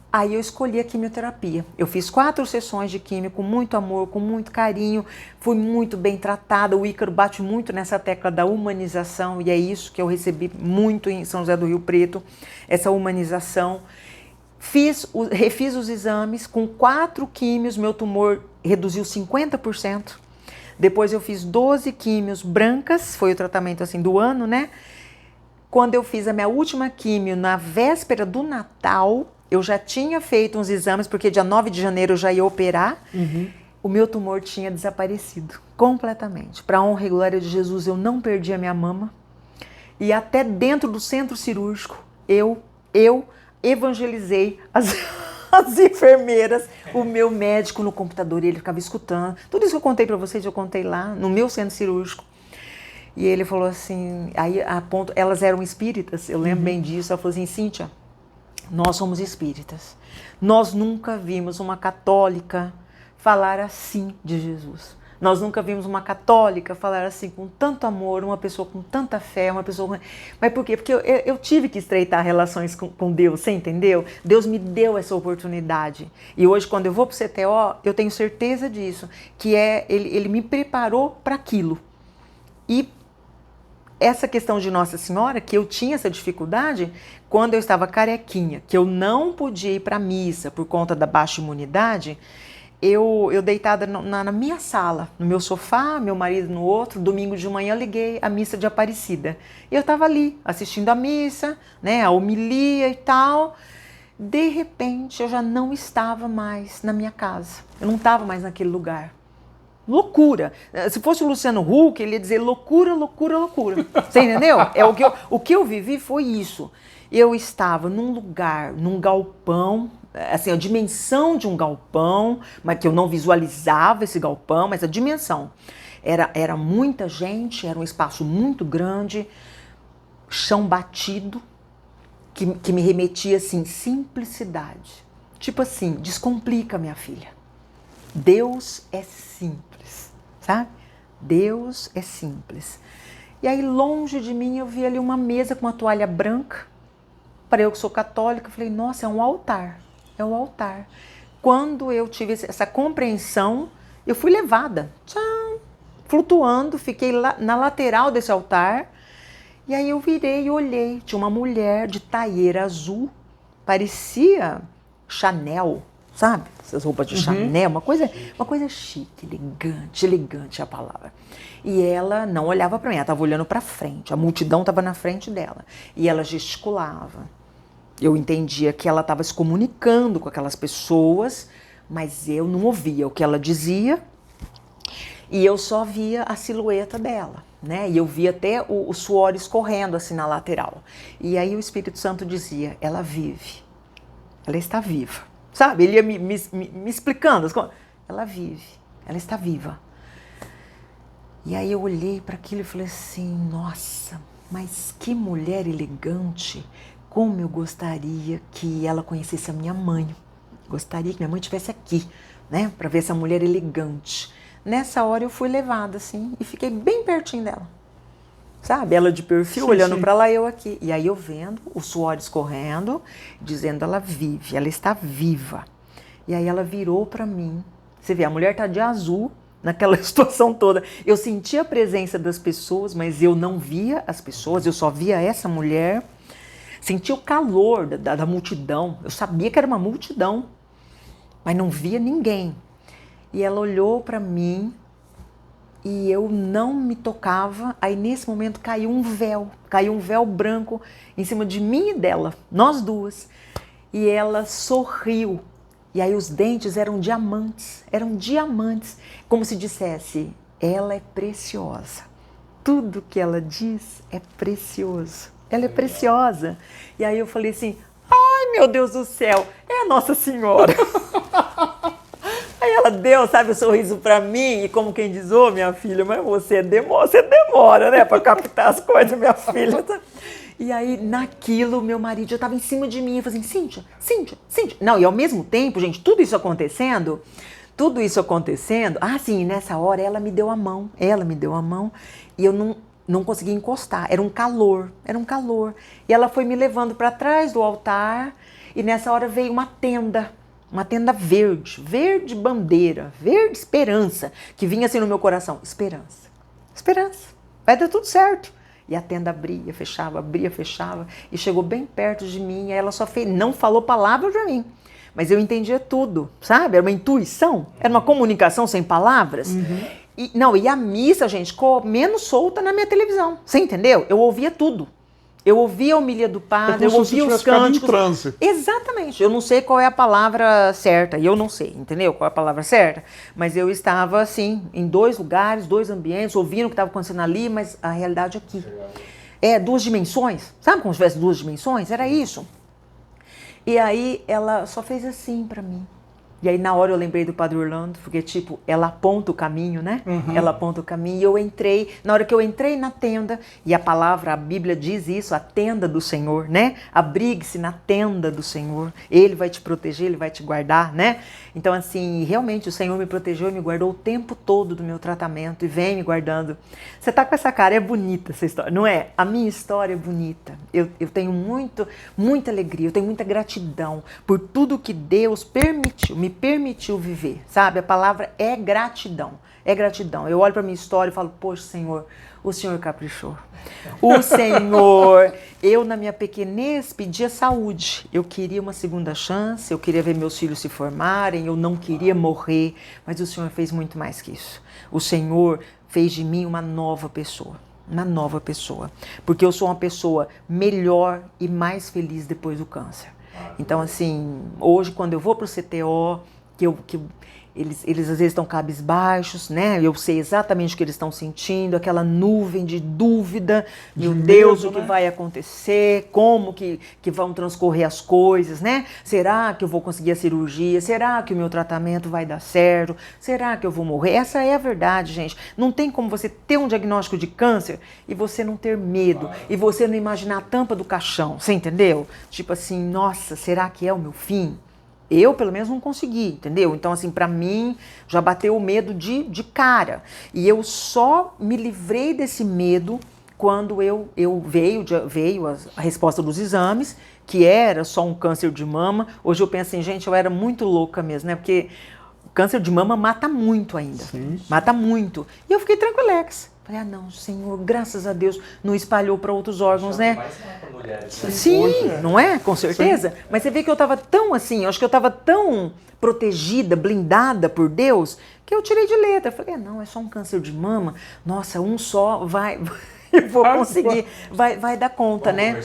aí eu escolhi a quimioterapia. Eu fiz 4 sessões de quimio com muito amor, com muito carinho, fui muito bem tratada. O Ícaro bate muito nessa tecla da humanização e é isso que eu recebi muito em São José do Rio Preto, essa humanização. Refiz os exames, com 4 químios, meu tumor reduziu 50%. Depois eu fiz 12 químios brancas, foi o tratamento assim do ano, né? Quando eu fiz a minha última químio, na véspera do Natal, eu já tinha feito uns exames, porque dia 9 de janeiro eu já ia operar. O meu tumor tinha desaparecido completamente. Para a honra e glória de Jesus, eu não perdi a minha mama. E até dentro do centro cirúrgico, eu evangelizei as enfermeiras, o meu médico no computador, ele ficava escutando. Tudo isso que eu contei para vocês, eu contei lá no meu centro cirúrgico. E ele falou assim, aí elas eram espíritas, eu lembro bem disso, ela falou assim, Cíntia, nós somos espíritas. Nós nunca vimos uma católica falar assim de Jesus. Nós nunca vimos uma católica falar assim com tanto amor, uma pessoa com tanta fé, uma pessoa... Mas por quê? Porque eu tive que estreitar relações com Deus, você entendeu? Deus me deu essa oportunidade. E hoje, quando eu vou para o CTO, eu tenho certeza disso, que ele me preparou para aquilo. E essa questão de Nossa Senhora, que eu tinha essa dificuldade, quando eu estava carequinha, que eu não podia ir para a missa por conta da baixa imunidade... Eu deitada na minha sala, no meu sofá, meu marido no outro, domingo de manhã liguei a missa de Aparecida. E eu estava ali, assistindo a missa, né, a homilia e tal. De repente, eu já não estava mais na minha casa. Eu não estava mais naquele lugar. Loucura. Se fosse o Luciano Huck, ele ia dizer loucura, loucura, loucura. Você entendeu? O que eu vivi foi isso. Eu estava num lugar, num galpão, assim, a dimensão de um galpão, mas que eu não visualizava esse galpão, mas a dimensão. Era muita gente, era um espaço muito grande, chão batido, que me remetia, assim, simplicidade. Tipo assim, descomplica, minha filha. Deus é simples, sabe? Deus é simples. E aí, longe de mim, eu vi ali uma mesa com uma toalha branca. Para eu que sou católica, eu falei, nossa, é um altar. É um altar. Quando eu tive essa compreensão, eu fui levada, tchau, flutuando, fiquei lá na lateral desse altar. E aí eu virei e olhei. Tinha uma mulher de taieira azul, parecia Chanel, sabe? Essas roupas de Chanel, uma coisa chique, elegante é a palavra. E ela não olhava para mim, ela estava olhando para frente, a multidão estava na frente dela. E ela gesticulava. Eu entendia que ela estava se comunicando com aquelas pessoas, mas eu não ouvia o que ela dizia e eu só via a silhueta dela, né? E eu via até o suor escorrendo assim na lateral. E aí o Espírito Santo dizia, ela vive, ela está viva. Sabe, ele ia me explicando, ela vive, ela está viva. E aí eu olhei para aquilo e falei assim, nossa, mas que mulher elegante, como eu gostaria que ela conhecesse a minha mãe. Gostaria que minha mãe estivesse aqui, né, para ver essa mulher elegante. Nessa hora eu fui levada assim e fiquei bem pertinho dela. Sabe, ela de perfil, sim, olhando para lá, eu aqui. E aí eu vendo o suor escorrendo, dizendo, ela vive, ela está viva. E aí ela virou para mim. Você vê, a mulher tá de azul, naquela situação toda. Eu sentia a presença das pessoas, mas eu não via as pessoas, eu só via essa mulher. Sentia o calor da multidão. Eu sabia que era uma multidão, mas não via ninguém. E ela olhou para mim, e eu não me tocava, aí nesse momento caiu um véu branco em cima de mim e dela, nós duas. E ela sorriu, e aí os dentes eram diamantes, como se dissesse, ela é preciosa. Tudo que ela diz é precioso, ela é preciosa. E aí eu falei assim, ai meu Deus do céu, é a Nossa Senhora. Aí ela deu, sabe, o sorriso pra mim, e como quem diz, ô minha filha, mas você demora, né, pra captar as coisas, minha filha. E aí, naquilo, meu marido já tava em cima de mim, eu falei assim, Cíntia. Não, e ao mesmo tempo, gente, tudo isso acontecendo, sim, nessa hora ela me deu a mão, e eu não conseguia encostar, era um calor. E ela foi me levando pra trás do altar, e nessa hora veio uma tenda verde bandeira, verde esperança, que vinha assim no meu coração, esperança, vai dar tudo certo. E a tenda abria, fechava, e chegou bem perto de mim, e ela só fez, não falou palavra pra mim. Mas eu entendia tudo, sabe? Era uma intuição, era uma comunicação sem palavras. E a missa, gente, comendo solta na minha televisão. Você entendeu? Eu ouvia tudo. Eu ouvia a homilia do padre, eu ouvia os cânticos. Em transe. Exatamente. Eu não sei qual é a palavra certa, e eu não sei, entendeu? Qual é a palavra certa. Mas eu estava, assim, em 2 lugares, 2 ambientes, ouvindo o que estava acontecendo ali, mas a realidade aqui. 2 dimensões. Sabe como se tivesse 2 dimensões? Era isso. E aí ela só fez assim pra mim. E aí na hora eu lembrei do Padre Orlando, porque tipo, ela aponta o caminho, né? Ela aponta o caminho e eu entrei, na hora que eu entrei na tenda, e a palavra, a Bíblia diz isso, a tenda do Senhor, né? Abrigue-se na tenda do Senhor, Ele vai te proteger, Ele vai te guardar, né? Então assim, realmente o Senhor me protegeu e me guardou o tempo todo do meu tratamento e vem me guardando. Você tá com essa cara, é bonita essa história, não é? A minha história é bonita, eu tenho muita alegria, eu tenho muita gratidão por tudo que Deus me permitiu viver, sabe? A palavra é gratidão, é gratidão. Eu olho para minha história e falo, poxa, Senhor, o Senhor caprichou. O Senhor, eu na minha pequenez pedia saúde, eu queria uma segunda chance, eu queria ver meus filhos se formarem, eu não queria morrer, mas o Senhor fez muito mais que isso. O Senhor fez de mim uma nova pessoa, porque eu sou uma pessoa melhor e mais feliz depois do câncer. Então, assim, hoje quando eu vou para o CTO, eles às vezes estão cabisbaixos, né? Eu sei exatamente o que eles estão sentindo, aquela nuvem de dúvida, meu Deus, o que vai acontecer, como que vão transcorrer as coisas, né? Será que eu vou conseguir a cirurgia? Será que o meu tratamento vai dar certo? Será que eu vou morrer? Essa é a verdade, gente. Não tem como você ter um diagnóstico de câncer e você não ter medo, e você não imaginar a tampa do caixão, você entendeu? Tipo assim, nossa, será que é o meu fim? Eu, pelo menos, não consegui, entendeu? Então, assim, pra mim, já bateu o medo de cara. E eu só me livrei desse medo quando veio a resposta dos exames, que era só um câncer de mama. Hoje eu penso assim, gente, eu era muito louca mesmo, né? Porque o câncer de mama mata muito ainda. Sim. Mata muito. E eu fiquei tranquilex. Falei, não, Senhor, graças a Deus, não espalhou para outros órgãos, né? Sim, não é? Com certeza. Sim. Mas você vê que eu estava tão assim, acho que eu estava tão protegida, blindada por Deus, que eu tirei de letra. Falei, não, é só um câncer de mama. Nossa, um só vai... Eu vou conseguir, vai dar conta, né?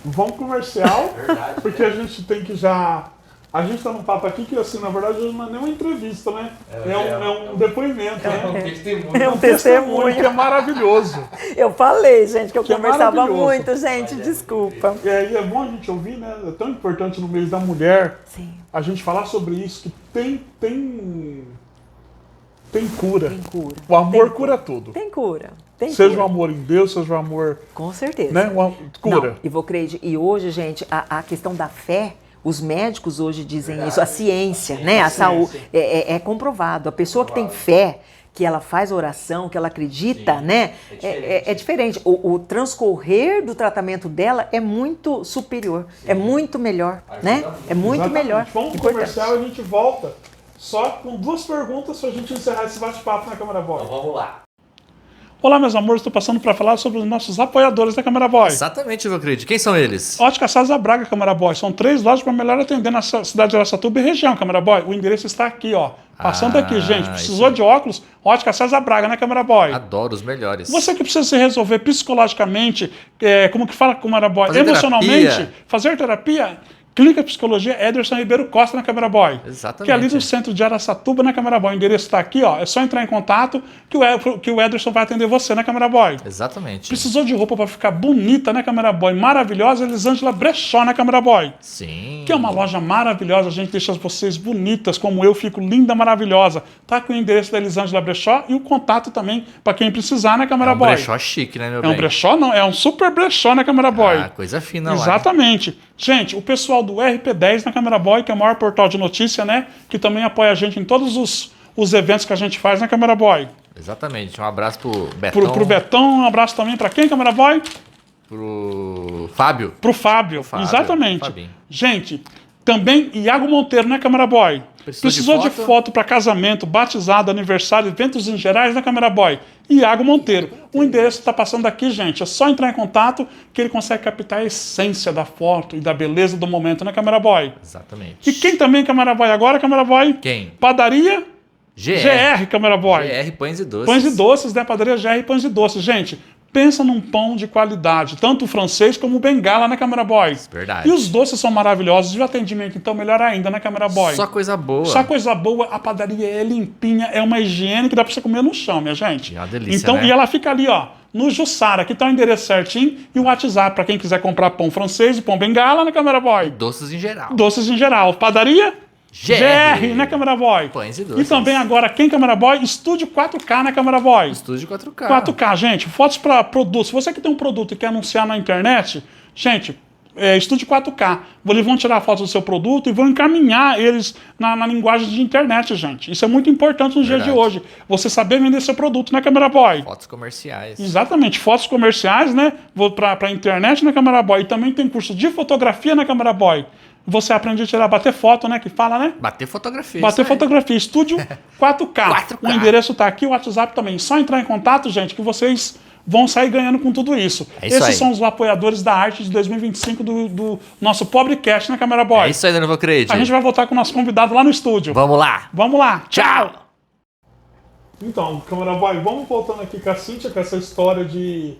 Vamos comercial, verdade, porque a gente tem que já... A gente está num papo aqui que, assim, na verdade, não é nem uma entrevista, né? É um depoimento, né? É um testemunho. Que é maravilhoso. Eu falei, gente, que eu conversava muito, gente, desculpa. E aí é bom a gente ouvir, né? É tão importante no mês da mulher a gente falar sobre isso, que tem cura. Tem cura. O amor cura tudo. Tem cura. Seja o amor em Deus, seja o amor... Com certeza. Né? Cura. Não, e hoje, gente, a questão da fé... Os médicos hoje dizem isso, a ciência, né? A saúde é comprovado. A pessoa que tem fé, que ela faz oração, que ela acredita, né? É diferente. O transcorrer do tratamento dela é muito superior, é muito melhor, né? É muito melhor. Vamos pro comercial e a gente volta só com 2 perguntas para a gente encerrar esse bate-papo na Câmara Boy. Então vamos lá. Olá, meus amores, estou passando para falar sobre os nossos apoiadores da Câmara Boy. Exatamente, meu querido. Quem são eles? Ótica Casa Braga, Câmara Boy. São 3 lojas para melhor atender na cidade de Araçatuba e região, Câmara Boy. O endereço está aqui, ó. Passando aqui, gente. Precisou de óculos? Ótica Casa Braga, né, Câmara Boy? Adoro os melhores. Você que precisa se resolver psicologicamente, como que fala, Câmara Boy? Emocionalmente, fazer terapia... Clínica Psicologia Ederson Ribeiro Costa na Câmara Boy. Exatamente. Que é ali no centro de Araçatuba, na Câmara Boy. O endereço está aqui, ó. É só entrar em contato que o Ederson vai atender você na Câmara Boy. Exatamente. Precisou de roupa para ficar bonita na Câmara Boy? Maravilhosa, Elisângela Brechó na Câmara Boy. Sim. Que é uma loja maravilhosa. A gente deixa vocês bonitas, como eu fico linda, maravilhosa. Tá com o endereço da Elisângela Brechó e o contato também para quem precisar na Câmara Boy. É um brechó chique, né, meu bem? É um brechó, não. É um super brechó na Câmara Boy. Ah, coisa fina lá. Exatamente. Gente, o pessoal do RP10 na Câmara Boy, que é o maior portal de notícia, né? Que também apoia a gente em todos os eventos que a gente faz na Câmara Boy. Exatamente. Um abraço pro Betão. Pro Betão, um abraço também para quem, Câmara Boy? Pro Fábio. Pro Fábio, exatamente. Fabinho. Gente, também Iago Monteiro, né, Câmara Boy? Precisou de foto para casamento, batizado, aniversário, eventos em gerais na Câmara Boy. Iago Monteiro. O endereço está passando aqui, gente. É só entrar em contato que ele consegue captar a essência da foto e da beleza do momento, né, Câmera Boy? Exatamente. E quem também é Câmera Boy agora, Câmera Boy? Quem? Padaria GR, Câmera Boy. GR, pães e doces. Pães e doces, né? Padaria GR, pães e doces. Gente, pensa num pão de qualidade, tanto o francês como o bengala, né, Câmera Boy? Verdade. E os doces são maravilhosos. E o atendimento, então, melhor ainda, né, Câmera Boy? Só coisa boa. Só coisa boa. A padaria é limpinha, é uma higiene que dá pra você comer no chão, minha gente. É uma delícia, então, né? E ela fica ali, ó, no Jussara. Aqui tá o endereço certinho e o WhatsApp pra quem quiser comprar pão francês e pão bengala, né, Câmera Boy? Doces em geral. Doces em geral. Padaria GR, né, Câmera Boy? Pães e doces. E também agora, quem, Câmera Boy? Estúdio 4K, né, Câmera Boy? Estúdio 4K. 4K, gente. Fotos para produtos. Se você que tem um produto e quer anunciar na internet, gente, Estúdio 4K. Eles vão tirar fotos do seu produto e vão encaminhar eles na linguagem de internet, gente. Isso é muito importante no dia de hoje. Você saber vender seu produto, né, Câmera Boy? Fotos comerciais. Exatamente, fotos comerciais, né? Para internet, né, Câmera Boy? E também tem curso de fotografia, né, Câmera Boy? Você aprende a tirar, bater foto, né? Que fala, né? Bater fotografia. Bater fotografia. Estúdio 4K. 4K. O endereço tá aqui, o WhatsApp também. Só entrar em contato, gente, que vocês vão sair ganhando com tudo isso. É isso Esses aí. são os apoiadores da arte de 2025 do nosso Pobrecast, né, Câmera Boy? É isso aí, Novo Crede. A gente vai voltar com o nosso convidado lá no estúdio. Vamos lá. Vamos lá. Tchau. Então, Câmera Boy, vamos voltando aqui com a Cíntia, com essa história de...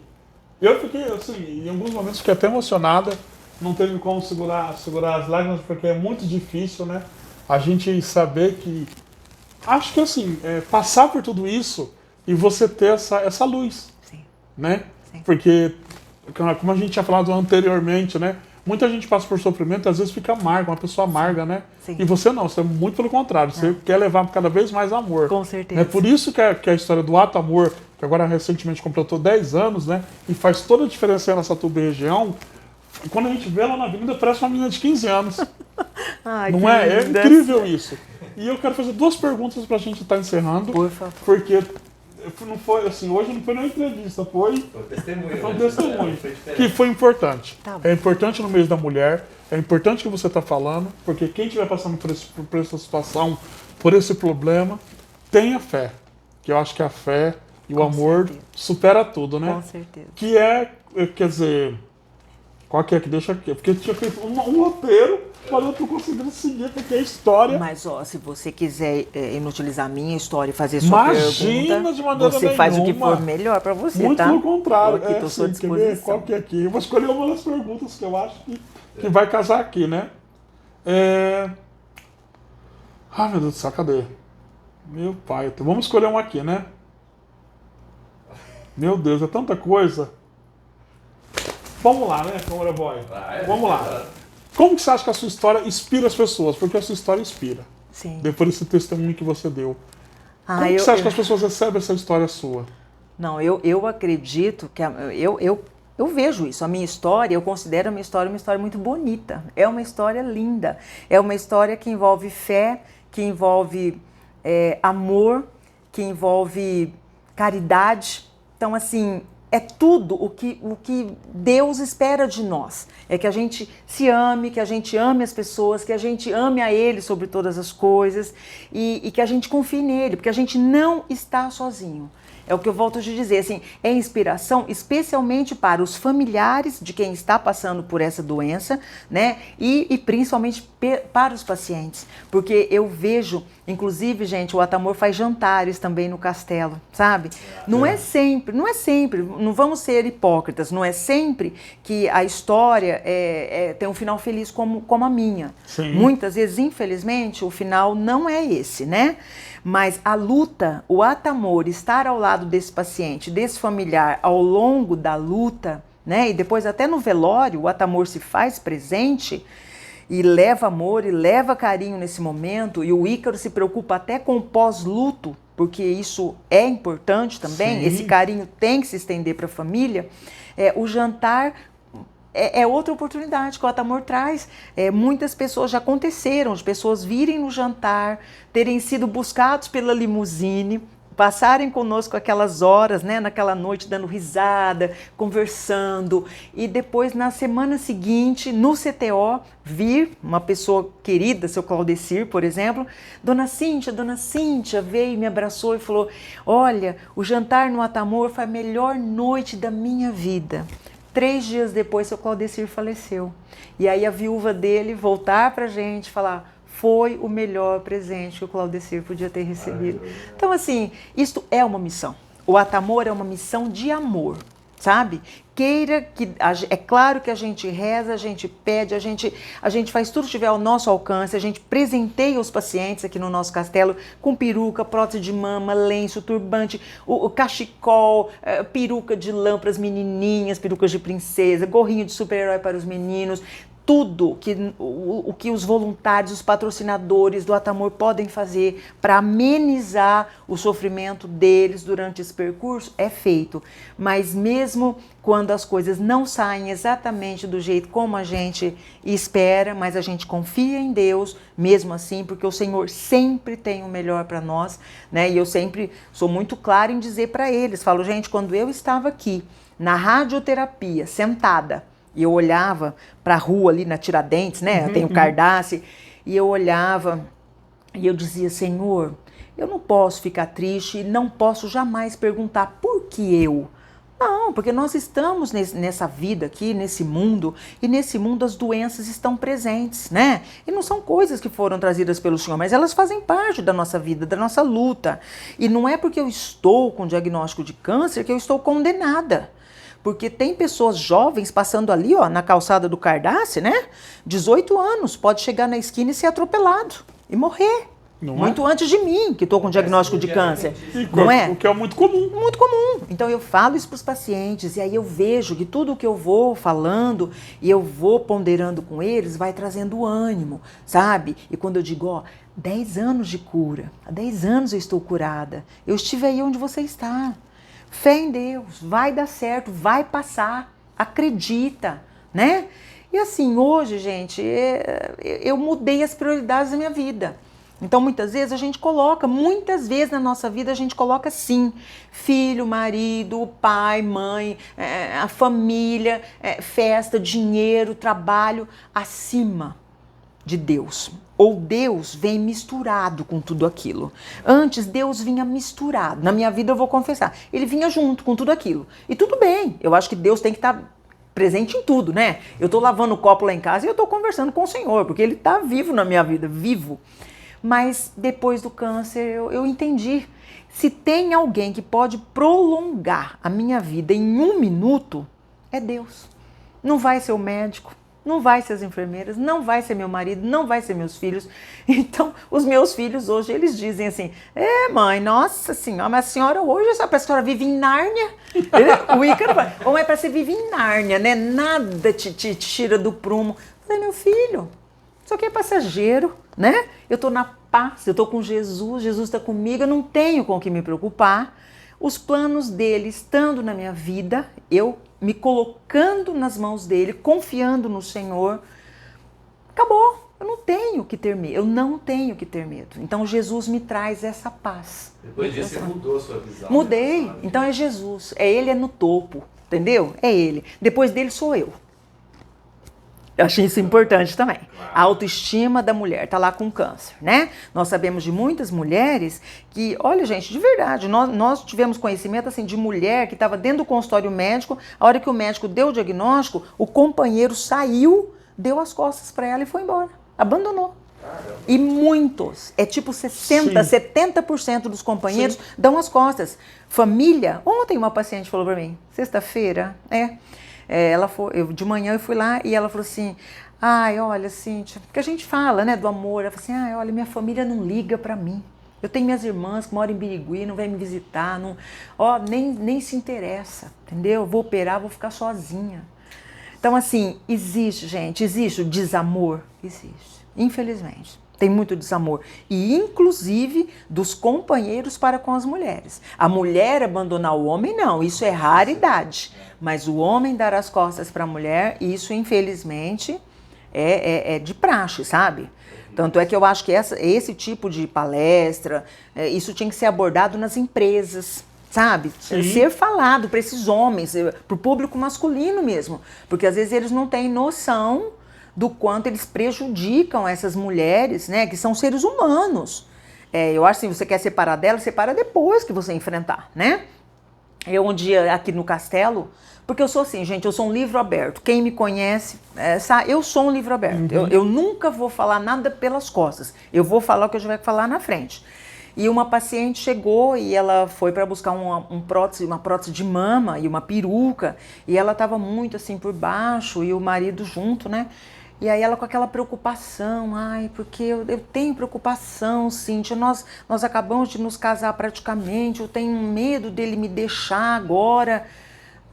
Eu fiquei, assim, em alguns momentos fiquei até emocionada. Não teve como segurar as lágrimas, porque é muito difícil, né? A gente saber que... Acho que, assim, passar por tudo isso e você ter essa luz, Sim. né? Sim. Porque, como a gente tinha falado anteriormente, né? Muita gente passa por sofrimento e às vezes fica amarga, uma pessoa amarga, né? Sim. E você não, você é muito pelo contrário, você quer levar cada vez mais amor. Com certeza. É por isso que a história do Ato Amor, que agora recentemente completou 10 anos, né? E faz toda a diferença aí nessa Satuba região. Quando a gente vê ela na avenida, parece uma menina de 15 anos. Ai, Não que é? É linda. incrível isso. E eu quero fazer 2 perguntas pra gente estar encerrando. Por favor. Porque não foi assim, hoje não foi nenhuma entrevista, foi testemunho. um testemunho. Foi diferente. Que foi importante. Tá bom. É importante no mês da mulher, é importante que você está falando, porque quem estiver passando por essa situação, por esse problema, tenha fé. Que eu acho que a fé e o amor certeza. supera tudo, né? Com certeza. Que quer dizer, qual que é que deixa aqui? Porque eu tinha feito um roteiro, mas eu tô conseguindo seguir, porque a história... Mas, ó, se você quiser inutilizar a minha história e fazer sua Imagina, pergunta, de maneira você faz o que nenhuma. for melhor pra você, Muito tá? pelo contrário. Tô aqui, tô à sua sim, quer ver? disposição. Qual que é aqui? Eu vou escolher uma das perguntas que eu acho que vai casar aqui, né? Ai, meu Deus do céu, cadê? Meu pai, então vamos escolher uma aqui, né? Meu Deus, é tanta coisa. Vamos lá, né, Câmera Boy? Vamos lá. Como que você acha que a sua história inspira as pessoas? Porque a sua história inspira. Sim. Depois desse testemunho que você deu. Ah, Como que você acha que as pessoas recebem essa história sua? Não, eu acredito que eu vejo isso. A minha história, eu considero a minha história uma história muito bonita. É uma história linda. É uma história que envolve fé, que envolve amor, que envolve caridade. Então, assim, é tudo o que Deus espera de nós. É que a gente se ame, que a gente ame as pessoas, que a gente ame a Ele sobre todas as coisas e que a gente confie nele, porque a gente não está sozinho. É o que eu volto a te dizer, assim, é inspiração especialmente para os familiares de quem está passando por essa doença, né? E principalmente para os pacientes, porque eu vejo, inclusive, gente, o Ato Amor faz jantares também no castelo, sabe? Não é sempre, não vamos ser hipócritas, não é sempre que a história tem um final feliz como a minha. Sim. Muitas vezes, infelizmente, o final não é esse, né? Mas a luta, o Ato Amor, estar ao lado desse paciente, desse familiar, ao longo da luta, né? E depois até no velório, o Ato Amor se faz presente e leva amor e leva carinho nesse momento. E o Ícaro se preocupa até com o pós-luto, porque isso é importante também. Sim. Esse carinho tem que se estender para a família. O jantar é outra oportunidade que o Ato Amor traz. Muitas pessoas já aconteceram, as pessoas virem no jantar, terem sido buscados pela limusine, passarem conosco aquelas horas, né, naquela noite, dando risada, conversando, e depois na semana seguinte, no CTO, vir uma pessoa querida, seu Claudecir, por exemplo, Dona Cíntia veio e me abraçou e falou: olha, o jantar no Atamor foi a melhor noite da minha vida. 3 dias depois, seu Claudecir faleceu. E aí a viúva dele voltar pra gente falar: foi o melhor presente que o Claudecir podia ter recebido. Então, assim, isto é uma missão. O Atamor é uma missão de amor, sabe? Queira que... É claro que a gente reza, a gente pede, a gente faz tudo que tiver ao nosso alcance, a gente presenteia os pacientes aqui no nosso castelo com peruca, prótese de mama, lenço, turbante, o cachecol, peruca de lã para as menininhas, perucas de princesa, gorrinho de super-herói para os meninos. Tudo o que os voluntários, os patrocinadores do Atamor podem fazer para amenizar o sofrimento deles durante esse percurso é feito. Mas mesmo quando as coisas não saem exatamente do jeito como a gente espera, mas a gente confia em Deus, mesmo assim, porque o Senhor sempre tem o melhor para nós, né? E eu sempre sou muito clara em dizer para eles, falo, gente, quando eu estava aqui na radioterapia, sentada, e eu olhava para a rua ali na Tiradentes, né? Tem o Cardace. E eu olhava e eu dizia: Senhor, eu não posso ficar triste e não posso jamais perguntar por que eu. Não, porque nós estamos nessa vida aqui, nesse mundo, e nesse mundo as doenças estão presentes, né? E não são coisas que foram trazidas pelo Senhor, mas elas fazem parte da nossa vida, da nossa luta. E não é porque eu estou com diagnóstico de câncer que eu estou condenada. Porque tem pessoas jovens passando ali, ó, na calçada do Cardace, né? 18 anos, pode chegar na esquina e ser atropelado e morrer. Não muito antes de mim, que estou com diagnóstico de câncer. Não é? O que é muito comum. Muito comum. Então eu falo isso para os pacientes e aí eu vejo que tudo o que eu vou falando e eu vou ponderando com eles vai trazendo ânimo, sabe? E quando eu digo, ó, 10 anos de cura, há 10 anos eu estou curada, eu estive aí onde você está. Fé em Deus, vai dar certo, vai passar, acredita, né? E assim, hoje, gente, eu mudei as prioridades da minha vida. Então, muitas vezes muitas vezes na nossa vida a gente coloca sim, filho, marido, pai, mãe, a família, festa, dinheiro, trabalho, acima de Deus. Ou Deus vem misturado com tudo aquilo. Antes, Deus vinha misturado. Na minha vida, eu vou confessar, ele vinha junto com tudo aquilo. E tudo bem, eu acho que Deus tem que estar presente em tudo, né? Eu tô lavando o copo lá em casa e eu tô conversando com o Senhor, porque ele tá vivo na minha vida, vivo. Mas depois do câncer, eu entendi. Se tem alguém que pode prolongar a minha vida em 1 minuto, é Deus. Não vai ser o médico, não vai ser as enfermeiras, não vai ser meu marido, não vai ser meus filhos. Então, os meus filhos hoje, eles dizem assim, mãe, nossa senhora, mas a senhora hoje, parece que a senhora vive em Nárnia. O Ícaro fala, ou é para você vive em Nárnia, né? Nada te tira do prumo. Eu falei, meu filho, isso aqui é passageiro, né? Eu estou na paz, eu estou com Jesus, Jesus está comigo, eu não tenho com o que me preocupar. Os planos dele estando na minha vida, eu me colocando nas mãos dele, confiando no Senhor, acabou. Eu não tenho que ter medo, eu não tenho que ter medo. Então Jesus me traz essa paz. Depois disso você mudou a sua visão. Mudei, então é Jesus, ele é no topo, entendeu? É ele. Depois dele sou eu. Eu achei isso importante também. A autoestima da mulher tá lá com câncer, né? Nós sabemos de muitas mulheres que, olha gente, de verdade, nós tivemos conhecimento assim de mulher que estava dentro do consultório médico, a hora que o médico deu o diagnóstico, o companheiro saiu, deu as costas para ela e foi embora, abandonou. E muitos, é tipo 60%, 70% dos companheiros dão as costas. Família, ontem uma paciente falou para mim, sexta-feira, ela foi, de manhã eu fui lá e ela falou assim, ai, olha, Cíntia, porque a gente fala, né, do amor, ela falou assim, ai, olha, minha família não liga pra mim, eu tenho minhas irmãs que moram em Birigui, não vêm me visitar, não, nem se interessa, entendeu? Eu vou operar, vou ficar sozinha. Então, assim, existe, gente, existe o desamor, existe, infelizmente. Tem muito desamor. E, inclusive, dos companheiros para com as mulheres. A mulher abandonar o homem, não. Isso é raridade. Mas o homem dar as costas para a mulher, isso, infelizmente, é de praxe, sabe? Tanto é que eu acho que esse tipo de palestra, isso tinha que ser abordado nas empresas, sabe? Sim. Ser falado para esses homens, para o público masculino mesmo. Porque às vezes eles não têm noção do quanto eles prejudicam essas mulheres, né? Que são seres humanos. Eu acho que se você quer separar delas, separa depois que você enfrentar, né? Eu um dia aqui no Castelo, porque eu sou assim, gente, eu sou um livro aberto. Quem me conhece, eu sou um livro aberto. Eu nunca vou falar nada pelas costas. Eu vou falar o que eu tiver que falar na frente. E uma paciente chegou e ela foi para buscar uma prótese de mama e uma peruca. E ela estava muito assim por baixo e o marido junto, né? E aí ela com aquela preocupação, porque eu tenho preocupação, Cíntia, nós acabamos de nos casar praticamente, eu tenho medo dele me deixar agora.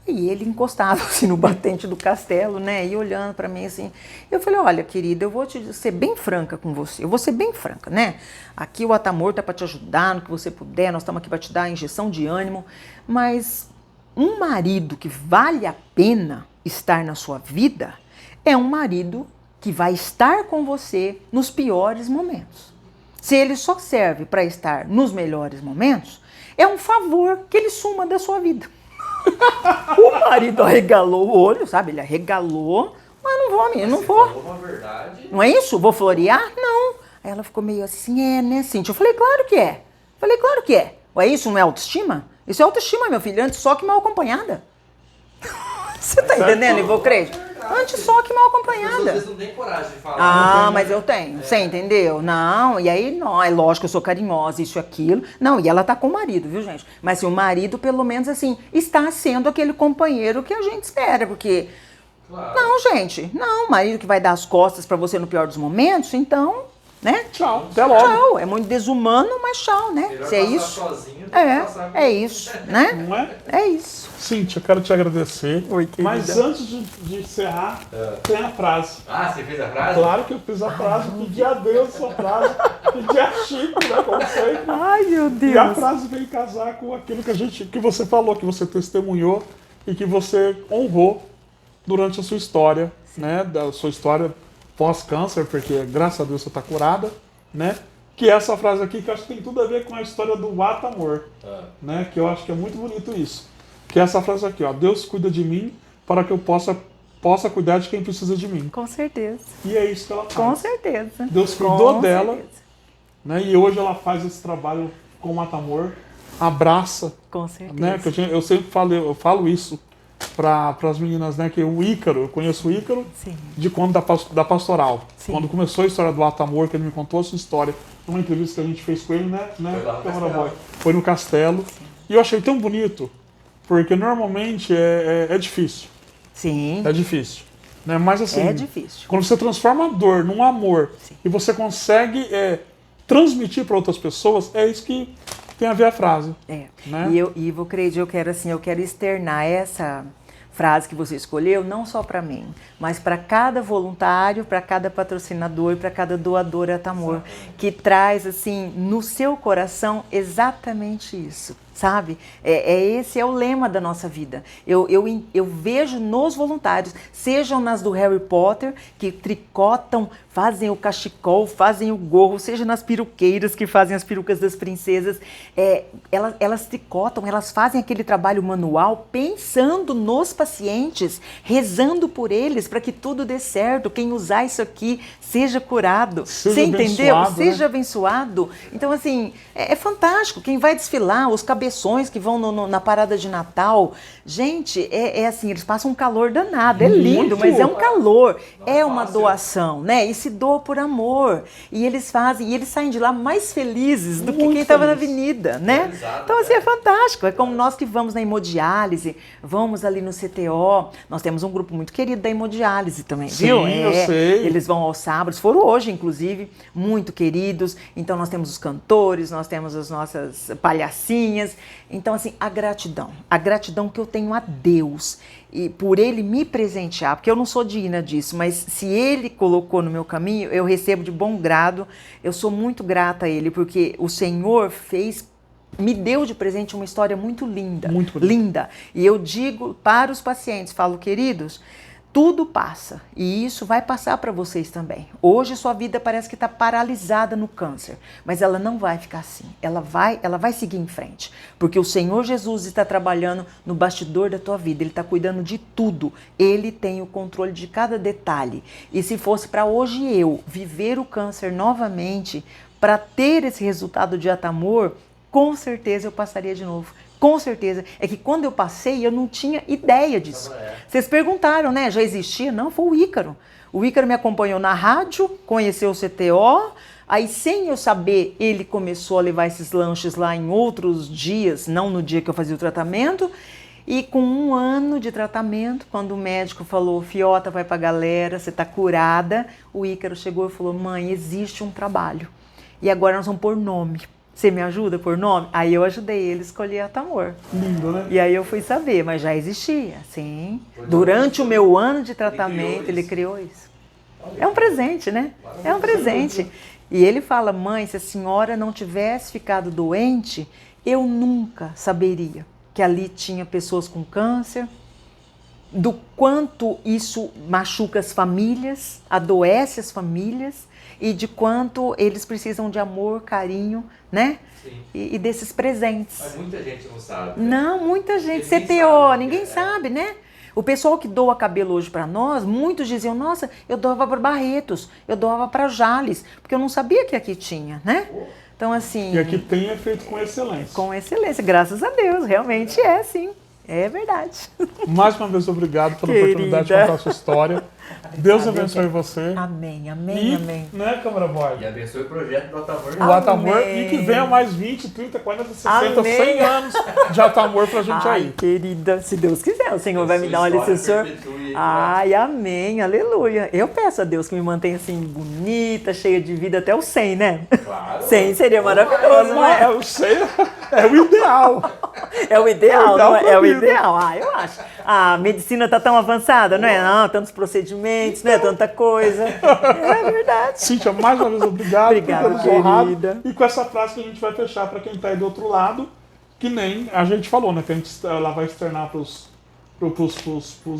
E ele encostado assim no batente do castelo, né, e olhando para mim assim. Eu falei, olha, querida, eu vou ser bem franca com você, eu vou ser bem franca, né? Aqui o Atamor tá para te ajudar no que você puder, nós estamos aqui para te dar a injeção de ânimo, mas um marido que vale a pena estar na sua vida é um marido que vai estar com você nos piores momentos. Se ele só serve para estar nos melhores momentos, é um favor que ele suma da sua vida. O marido arregalou o olho, sabe? Ele arregalou, mas não vou, menina, não vou. Falou uma verdade. Não é isso? Vou florear? Não. Aí ela ficou meio assim, né, Cíntia? Eu falei, claro que é. Falei, claro que é. Ué, isso não é autoestima? Isso é autoestima, meu filho, antes só que mal acompanhada. Você tá entendendo, Ivocrede? Antes só que mal As pessoas às acompanhada. vezes não têm coragem de falar. Mas eu tenho, você entendeu? Não, e aí não, é lógico que eu sou carinhosa, isso e aquilo. Não, e ela tá com o marido, viu, gente? Mas assim, o marido, pelo menos assim, está sendo aquele companheiro que a gente espera, porque... Claro. Não, gente, não, o marido que vai dar as costas pra você no pior dos momentos, então, né? Tchau, até logo. Tchau, é muito desumano, mas tchau, né? Melhor Se é passar isso, sozinho do que passar com é isso, né? Não é? É isso. Cíntia, eu quero te agradecer. Oi, querida. Mas antes de encerrar, tem a frase. Ah, você fez a frase? Claro que eu fiz a frase, pedi a Deus essa frase, pedi a Chico, né, como sempre. Ai, meu E a Deus. frase veio casar com aquilo que você falou, que você testemunhou e que você honrou durante a sua história, né? Da sua história pós-câncer, porque graças a Deus você está curada, né? Que é essa frase aqui que eu acho que tem tudo a ver com a história do Atamor, né? Que eu acho que é muito bonito isso. Que é essa frase aqui, ó. Deus cuida de mim para que eu possa cuidar de quem precisa de mim. Com certeza. E é isso que ela faz. Com certeza. Deus cuidou Com dela, certeza. né? E hoje ela faz esse trabalho com o Atamor, abraça, Com certeza. né? Que eu sempre falo isso para as meninas, né? Que o Ícaro, eu conheço o Ícaro Sim. de quando da pastoral. Sim. Quando começou a história do Atamor, que ele me contou a sua história, numa entrevista que a gente fez com ele, né? Foi lá no Câmara Castelo. Boy. Foi no Castelo. E eu achei tão bonito, porque normalmente é difícil. Sim. É difícil. Né? Mas assim, É difícil. quando você transforma a dor num amor Sim. e você consegue transmitir para outras pessoas, é isso que tem a ver a frase. É. Né? E Ivo Creide, eu quero externar essa frase que você escolheu, não só para mim, mas para cada voluntário, para cada patrocinador, para cada doador Atamor, que traz assim no seu coração exatamente isso, sabe? Esse é o lema da nossa vida. Eu vejo nos voluntários, sejam nas do Harry Potter, que tricotam, fazem o cachecol, fazem o gorro, seja nas peruqueiras que fazem as perucas das princesas, elas tricotam, elas fazem aquele trabalho manual pensando nos pacientes, rezando por eles para que tudo dê certo, quem usar isso aqui seja curado. Você entendeu? Abençoado, né? Seja abençoado. Então, assim, é fantástico. Quem vai desfilar, os cabeções que vão na parada de Natal, gente, assim, eles passam um calor danado. É lindo, Muito. mas é um calor. Não É uma fácil. doação, né? E se doa por amor. E eles saem de lá mais felizes do que Muito quem estava na feliz. avenida, né? Exato, Então, assim, é fantástico. É como nós que vamos na hemodiálise, vamos ali no CTO. Nós temos um grupo muito querido da hemodiálise também, Sim, viu? eu sei. Eles vão aos sábados, foram hoje, inclusive, muito queridos. Então, nós temos os cantores, nós temos as nossas palhacinhas. Então, assim, a gratidão que eu tenho a Deus e por Ele me presentear, porque eu não sou digna disso, mas se Ele colocou no meu caminho, eu recebo de bom grado. Eu sou muito grata a Ele, porque o Senhor me deu de presente uma história muito linda. Muito bonita. Linda. E eu digo para os pacientes, falo, queridos, Tudo passa e isso vai passar para vocês também. Hoje sua vida parece que está paralisada no câncer, mas ela não vai ficar assim. Ela vai seguir em frente, porque o Senhor Jesus está trabalhando no bastidor da tua vida. Ele está cuidando de tudo. Ele tem o controle de cada detalhe. E se fosse para hoje eu viver o câncer novamente, para ter esse resultado de Atamor, com certeza eu passaria de novo. Com certeza. É que quando eu passei, eu não tinha ideia disso. Vocês perguntaram, né? Já existia? Não, foi o Ícaro. O Ícaro me acompanhou na rádio, conheceu o CTO, aí sem eu saber, ele começou a levar esses lanches lá em outros dias, não no dia que eu fazia o tratamento. E com 1 ano de tratamento, quando o médico falou, Fiota, vai pra galera, você tá curada, o Ícaro chegou e falou, mãe, existe um trabalho. E agora nós vamos pôr nome. Você me ajuda por nome? Aí eu ajudei ele a escolher Atamor. Lindo, né? E aí eu fui saber, mas já existia, sim. Durante o meu ano de tratamento, ele criou isso. É um presente, né? É um presente. E ele fala, mãe, se a senhora não tivesse ficado doente, eu nunca saberia que ali tinha pessoas com câncer, do quanto isso machuca as famílias, adoece as famílias, e de quanto eles precisam de amor, carinho, né? Sim. E desses presentes. Mas muita gente não sabe. Né? Não, muita gente. Ninguém CTO, sabe, ninguém é. sabe, né? O pessoal que doa cabelo hoje para nós, muitos diziam, nossa, eu doava para Barretos, eu doava para Jales, porque eu não sabia que aqui tinha, né? Então, assim... E aqui tem é feito com excelência. Com excelência, graças a Deus, realmente é, sim. É verdade. Mais uma vez, obrigado pela Querida. oportunidade de contar a sua história. Deus abençoe você. Amém, amém, E, amém. né, Câmara Boy? E abençoe o projeto do Atamor. O Atamor, Amém. e que venha mais 20, 30, 40, 60, Amém. 100 anos de Atamor pra gente Ai, aí. querida, se Deus quiser, o Senhor vai me dar uma Sua história licença. perpetue aí, Ai, amém, aleluia. Eu peço a Deus que me mantenha assim, bonita, cheia de vida até os 100, né? Claro. 100 seria maravilhoso, não é? Eu sei, é o ideal. É o ideal, não é? pra É o mim. ideal. Ah, eu acho. A medicina tá tão avançada, não é? Não, tantos procedimentos, não é? Tanta coisa. É verdade. Cíntia, mais uma vez, obrigado Obrigada, por ter nos honrado. querida. E com essa frase que a gente vai fechar para quem está aí do outro lado, que nem a gente falou, né? Que a gente ela vai externar para os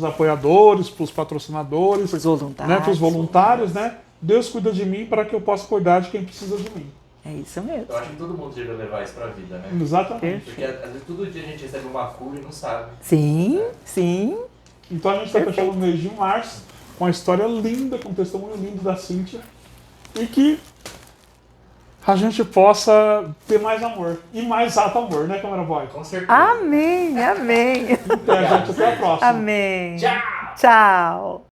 apoiadores, para os patrocinadores, Os voluntários. né? Para os voluntários, né? Deus cuida de mim para que eu possa cuidar de quem precisa de mim. É isso mesmo. Eu acho que todo mundo devia levar isso pra vida, né? Exatamente. Porque às vezes todo dia a gente recebe uma cura e não sabe. Sim, sim. Então a gente está fechando o mês de março com uma história linda, com um testemunho lindo da Cíntia. E que a gente possa ter mais amor. E mais Atamor, né, Câmara Boy? Com certeza. Amém, amém. Então, gente, até a próxima. Amém. Tchau! Tchau.